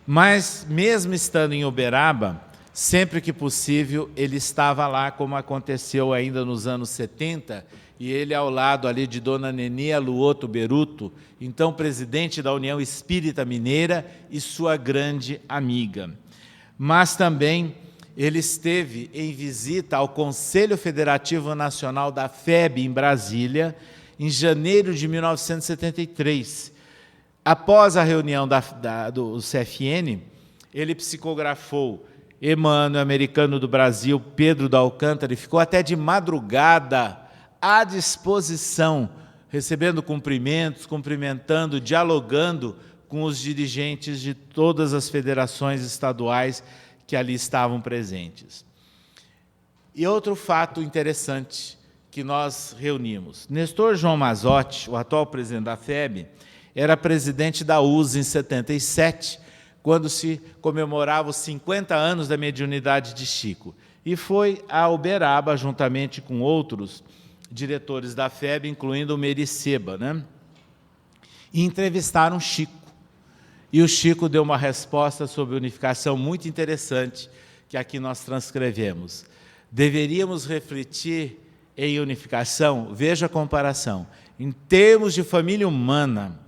Mas, mesmo estando em Uberaba, sempre que possível, ele estava lá, como aconteceu ainda nos anos 70, e ele ao lado ali de Dona Nenia Luoto Beruto, então presidente da União Espírita Mineira e sua grande amiga. Mas também ele esteve em visita ao Conselho Federativo Nacional da FEB, em Brasília, em janeiro de 1973. Após a reunião do CFN, ele psicografou Emmanuel, Americano do Brasil, Pedro da Alcântara, e ficou até de madrugada à disposição, recebendo cumprimentos, cumprimentando, dialogando com os dirigentes de todas as federações estaduais que ali estavam presentes. E outro fato interessante que nós reunimos. Nestor João Mazotti, o atual presidente da FEB, era presidente da USA em 77, quando se comemorava os 50 anos da mediunidade de Chico. E foi a Uberaba, juntamente com outros diretores da FEB, incluindo o Mericeba, né? E entrevistaram Chico. E o Chico deu uma resposta sobre unificação muito interessante, que aqui nós transcrevemos. Deveríamos refletir em unificação, veja a comparação, em termos de família humana,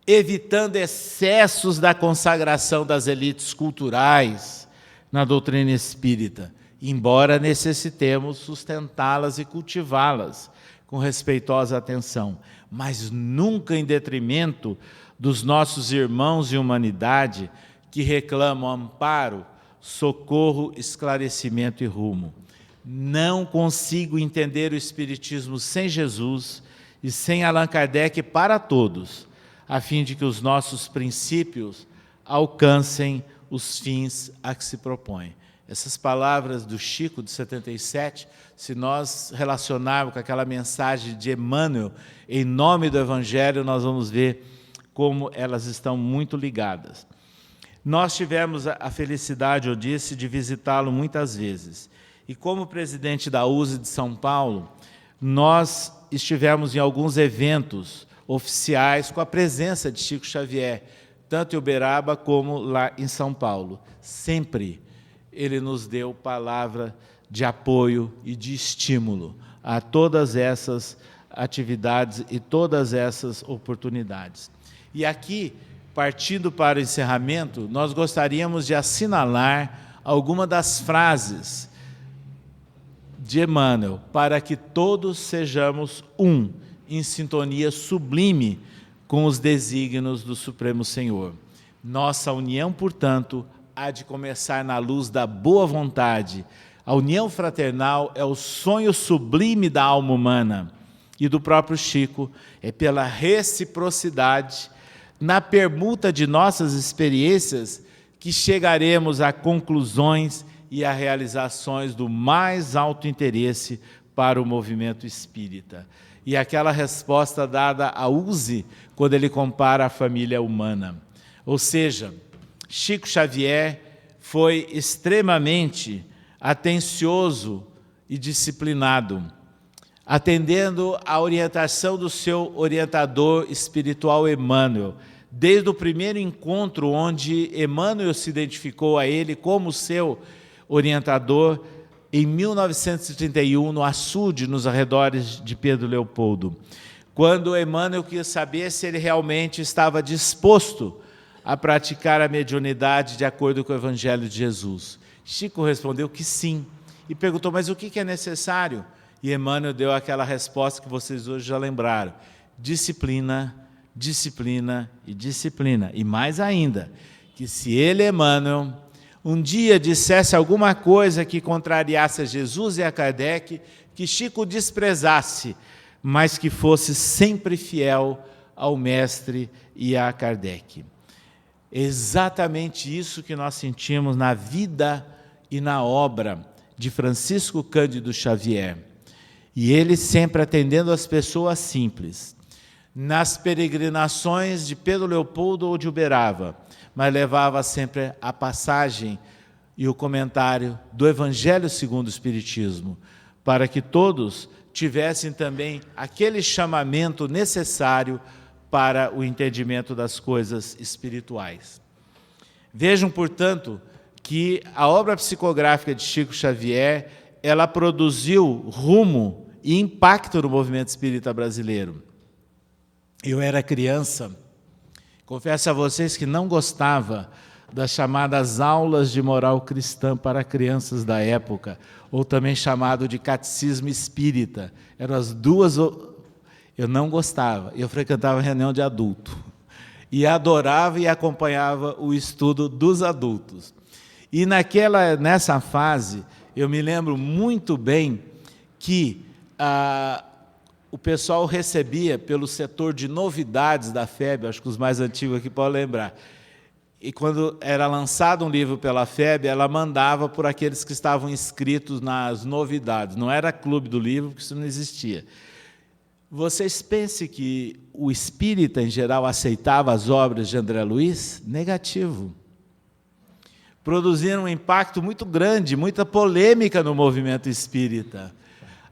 evitando excessos da consagração das elites culturais na doutrina espírita, embora necessitemos sustentá-las e cultivá-las com respeitosa atenção, mas nunca em detrimento dos nossos irmãos de humanidade que reclamam amparo, socorro, esclarecimento e rumo. Não consigo entender o Espiritismo sem Jesus e sem Allan Kardec para todos, a fim de que os nossos princípios alcancem os fins a que se propõem. Essas palavras do Chico, de 77, se nós relacionarmos com aquela mensagem de Emmanuel, em nome do Evangelho, nós vamos ver como elas estão muito ligadas. Nós tivemos a felicidade, eu disse, de visitá-lo muitas vezes. E como presidente da USE de São Paulo, nós estivemos em alguns eventos oficiais com a presença de Chico Xavier, tanto em Uberaba como lá em São Paulo. Sempre ele nos deu palavra de apoio e de estímulo a todas essas atividades e todas essas oportunidades. E aqui, partindo para o encerramento, nós gostaríamos de assinalar alguma das frases de Emmanuel, para que todos sejamos um, em sintonia sublime com os desígnios do Supremo Senhor. Nossa união, portanto, há de começar na luz da boa vontade. A união fraternal é o sonho sublime da alma humana. E do próprio Chico, é pela reciprocidade, na permuta de nossas experiências, que chegaremos a conclusões e a realizações do mais alto interesse para o movimento espírita. E aquela resposta dada a USE, quando ele compara a família humana. Ou seja, Chico Xavier foi extremamente atencioso e disciplinado, atendendo à orientação do seu orientador espiritual Emmanuel, desde o primeiro encontro onde Emmanuel se identificou a ele como seu orientador, em 1931, no açude, nos arredores de Pedro Leopoldo, quando Emmanuel quis saber se ele realmente estava disposto a praticar a mediunidade de acordo com o Evangelho de Jesus. Chico respondeu que sim, e perguntou, mas o que é necessário? E Emmanuel deu aquela resposta que vocês hoje já lembraram: disciplina, disciplina e disciplina. E mais ainda, que se ele, Emmanuel, um dia dissesse alguma coisa que contrariasse a Jesus e a Kardec, que Chico desprezasse, mas que fosse sempre fiel ao mestre e a Kardec. Exatamente isso que nós sentimos na vida e na obra de Francisco Cândido Xavier. E ele sempre atendendo as pessoas simples. Nas peregrinações de Pedro Leopoldo ou de Uberaba, mas levava sempre a passagem e o comentário do Evangelho segundo o Espiritismo, para que todos tivessem também aquele chamamento necessário para o entendimento das coisas espirituais. Vejam, portanto, que a obra psicográfica de Chico Xavier, ela produziu rumo e impacto no movimento espírita brasileiro. Eu era criança, confesso a vocês que não gostava das chamadas aulas de moral cristã para crianças da época, ou também chamado de catecismo espírita. Eram as duas. Eu não gostava, eu frequentava reunião de adulto, e adorava e acompanhava o estudo dos adultos. E nessa fase, eu me lembro muito bem que o pessoal recebia pelo setor de novidades da FEB, acho que os mais antigos aqui podem lembrar, e quando era lançado um livro pela FEB, ela mandava por aqueles que estavam inscritos nas novidades. Não era clube do livro, porque isso não existia. Vocês pensem que o espírita, em geral, aceitava as obras de André Luiz? Negativo. Produziram um impacto muito grande, muita polêmica no movimento espírita.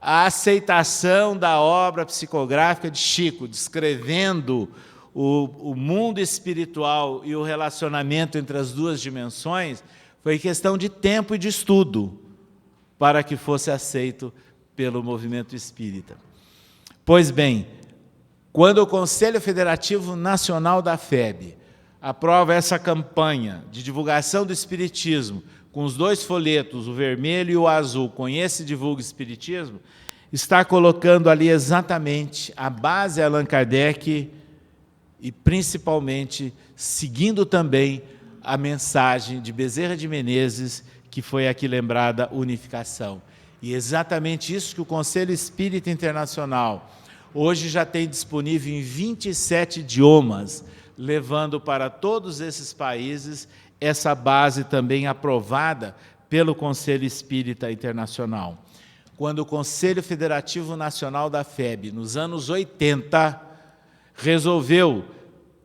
A aceitação da obra psicográfica de Chico, descrevendo o mundo espiritual e o relacionamento entre as duas dimensões, foi questão de tempo e de estudo para que fosse aceito pelo movimento espírita. Pois bem, quando o Conselho Federativo Nacional da FEB aprova essa campanha de divulgação do Espiritismo, com os dois folhetos, o vermelho e o azul, Conheça e Divulgue o Espiritismo, está colocando ali exatamente a base Allan Kardec e, principalmente, seguindo também a mensagem de Bezerra de Menezes, que foi aqui lembrada, unificação. E exatamente isso que o Conselho Espírita Internacional hoje já tem disponível em 27 idiomas, levando para todos esses países essa base também aprovada pelo Conselho Espírita Internacional. Quando o Conselho Federativo Nacional da FEB, nos anos 80, resolveu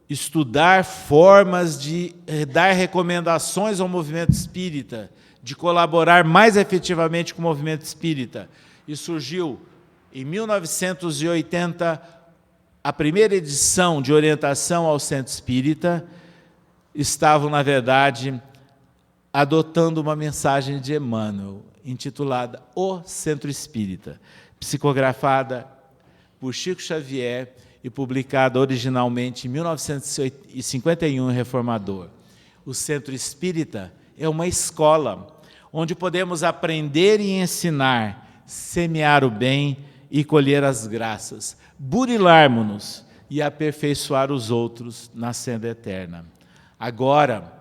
estudar formas de dar recomendações ao movimento espírita, de colaborar mais efetivamente com o movimento espírita, e surgiu, em 1980, a primeira edição de orientação ao Centro Espírita, estavam, na verdade, adotando uma mensagem de Emmanuel, intitulada O Centro Espírita, psicografada por Chico Xavier e publicada originalmente em 1951 em Reformador. O Centro Espírita é uma escola onde podemos aprender e ensinar, semear o bem e colher as graças, burilarmos-nos e aperfeiçoar os outros na senda eterna. Agora,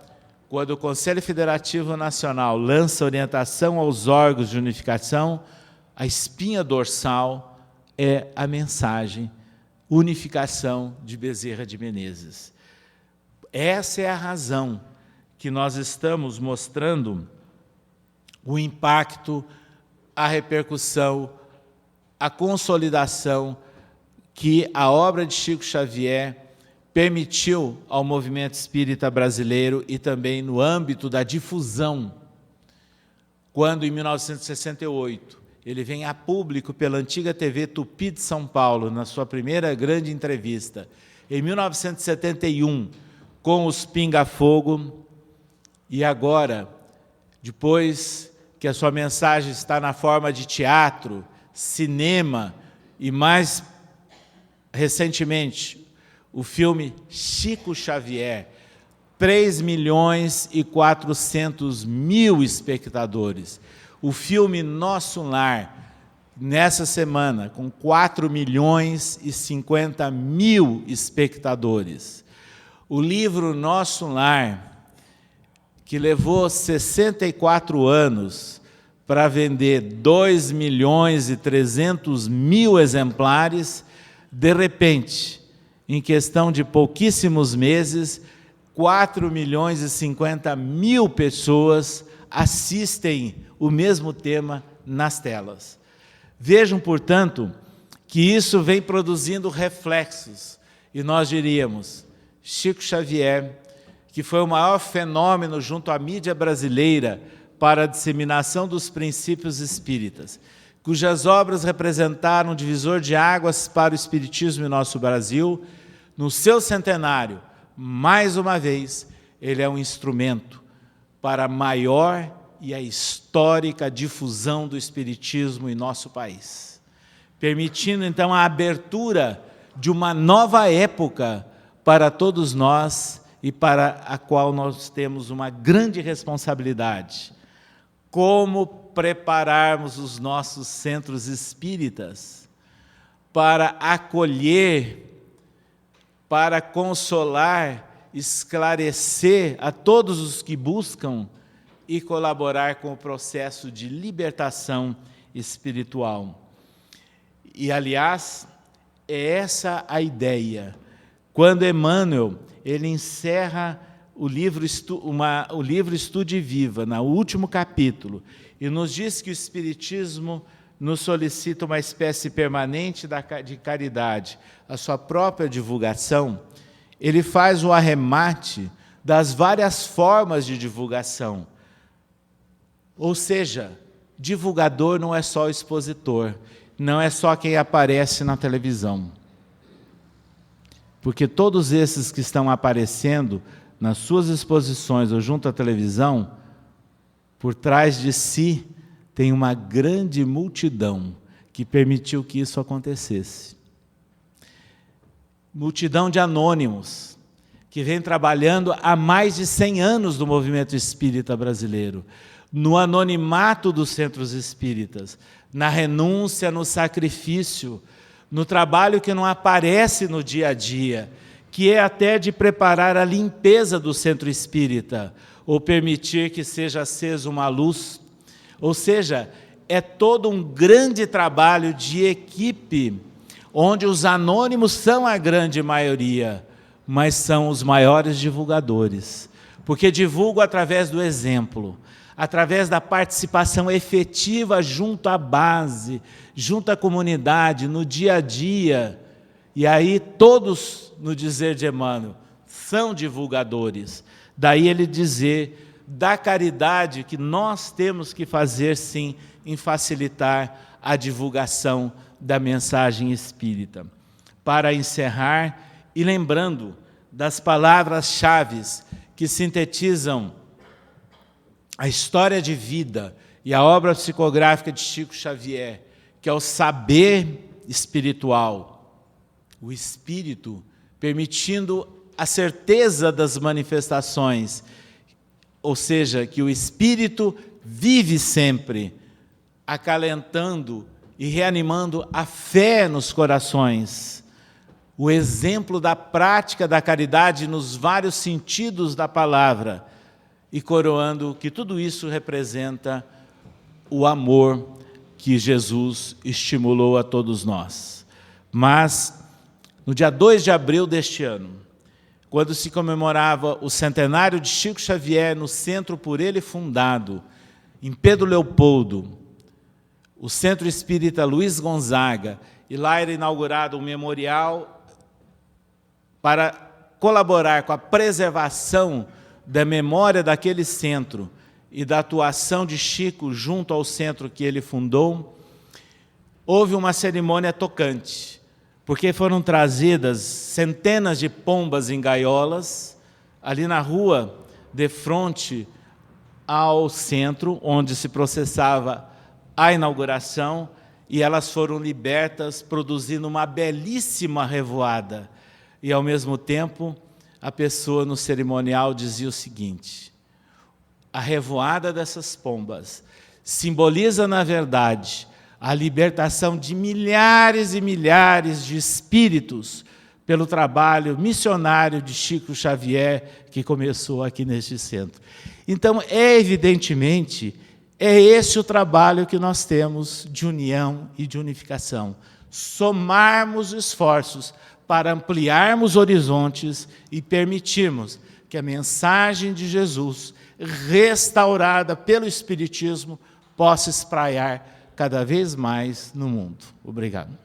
quando o Conselho Federativo Nacional lança orientação aos órgãos de unificação, a espinha dorsal é a mensagem unificação de Bezerra de Menezes. Essa é a razão que nós estamos mostrando o impacto, a repercussão, a consolidação que a obra de Chico Xavier permitiu ao movimento espírita brasileiro e também no âmbito da difusão, quando, em 1968, ele vem a público pela antiga TV Tupi de São Paulo, na sua primeira grande entrevista. Em 1971, com os Pinga Fogo, e agora, depois que a sua mensagem está na forma de teatro, cinema e, mais recentemente, o filme Chico Xavier, 3.400.000 espectadores. O filme Nosso Lar, nessa semana, com 4.050.000 espectadores. O livro Nosso Lar, que levou 64 anos para vender 2.300.000 exemplares, de repente, em questão de pouquíssimos meses, 4.050.000 pessoas assistem o mesmo tema nas telas. Vejam, portanto, que isso vem produzindo reflexos. E nós diríamos, Chico Xavier, que foi o maior fenômeno junto à mídia brasileira para a disseminação dos princípios espíritas, cujas obras representaram um divisor de águas para o espiritismo em nosso Brasil, no seu centenário, mais uma vez, ele é um instrumento para a maior e a histórica difusão do espiritismo em nosso país, permitindo então a abertura de uma nova época para todos nós e para a qual nós temos uma grande responsabilidade. Como prepararmos os nossos centros espíritas para acolher, para consolar, esclarecer a todos os que buscam e colaborar com o processo de libertação espiritual. E, aliás, é essa a ideia. Quando Emmanuel ele encerra o livro Estude Viva, no último capítulo, e nos diz que o Espiritismo nos solicita uma espécie permanente de caridade, a sua própria divulgação, ele faz o arremate das várias formas de divulgação. Ou seja, divulgador não é só o expositor, não é só quem aparece na televisão. Porque todos esses que estão aparecendo nas suas exposições ou junto à televisão, por trás de si tem uma grande multidão que permitiu que isso acontecesse. Multidão de anônimos, que vem trabalhando há mais de 100 anos no movimento espírita brasileiro, no anonimato dos centros espíritas, na renúncia, no sacrifício, no trabalho que não aparece no dia a dia, que é até de preparar a limpeza do centro espírita, ou permitir que seja acesa uma luz. Ou seja, é todo um grande trabalho de equipe, onde os anônimos são a grande maioria, mas são os maiores divulgadores, porque divulgam através do exemplo, através da participação efetiva junto à base, junto à comunidade, no dia a dia. E aí todos, no dizer de Emmanuel, são divulgadores. Daí ele dizer da caridade que nós temos que fazer, sim, em facilitar a divulgação da mensagem espírita. Para encerrar, e lembrando das palavras-chave que sintetizam a história de vida e a obra psicográfica de Chico Xavier, que é o saber espiritual, o espírito permitindo a certeza das manifestações, ou seja, que o espírito vive sempre, acalentando e reanimando a fé nos corações, o exemplo da prática da caridade nos vários sentidos da palavra, e coroando que tudo isso representa o amor que Jesus estimulou a todos nós. Mas, no dia 2 de abril deste ano, quando se comemorava o centenário de Chico Xavier no centro por ele fundado, em Pedro Leopoldo, o Centro Espírita Luiz Gonzaga, e lá era inaugurado um memorial para colaborar com a preservação da memória daquele centro e da atuação de Chico junto ao centro que ele fundou. Houve uma cerimônia tocante, porque foram trazidas centenas de pombas em gaiolas, ali na rua, de frente ao centro, onde se processava a inauguração, e elas foram libertas, produzindo uma belíssima revoada. E, ao mesmo tempo, a pessoa no cerimonial dizia o seguinte: a revoada dessas pombas simboliza, na verdade, a libertação de milhares e milhares de espíritos pelo trabalho missionário de Chico Xavier, que começou aqui neste centro. Então, evidentemente, é esse o trabalho que nós temos de união e de unificação. Somarmos esforços para ampliarmos horizontes e permitirmos que a mensagem de Jesus, restaurada pelo Espiritismo, possa espraiar cada vez mais no mundo. Obrigado.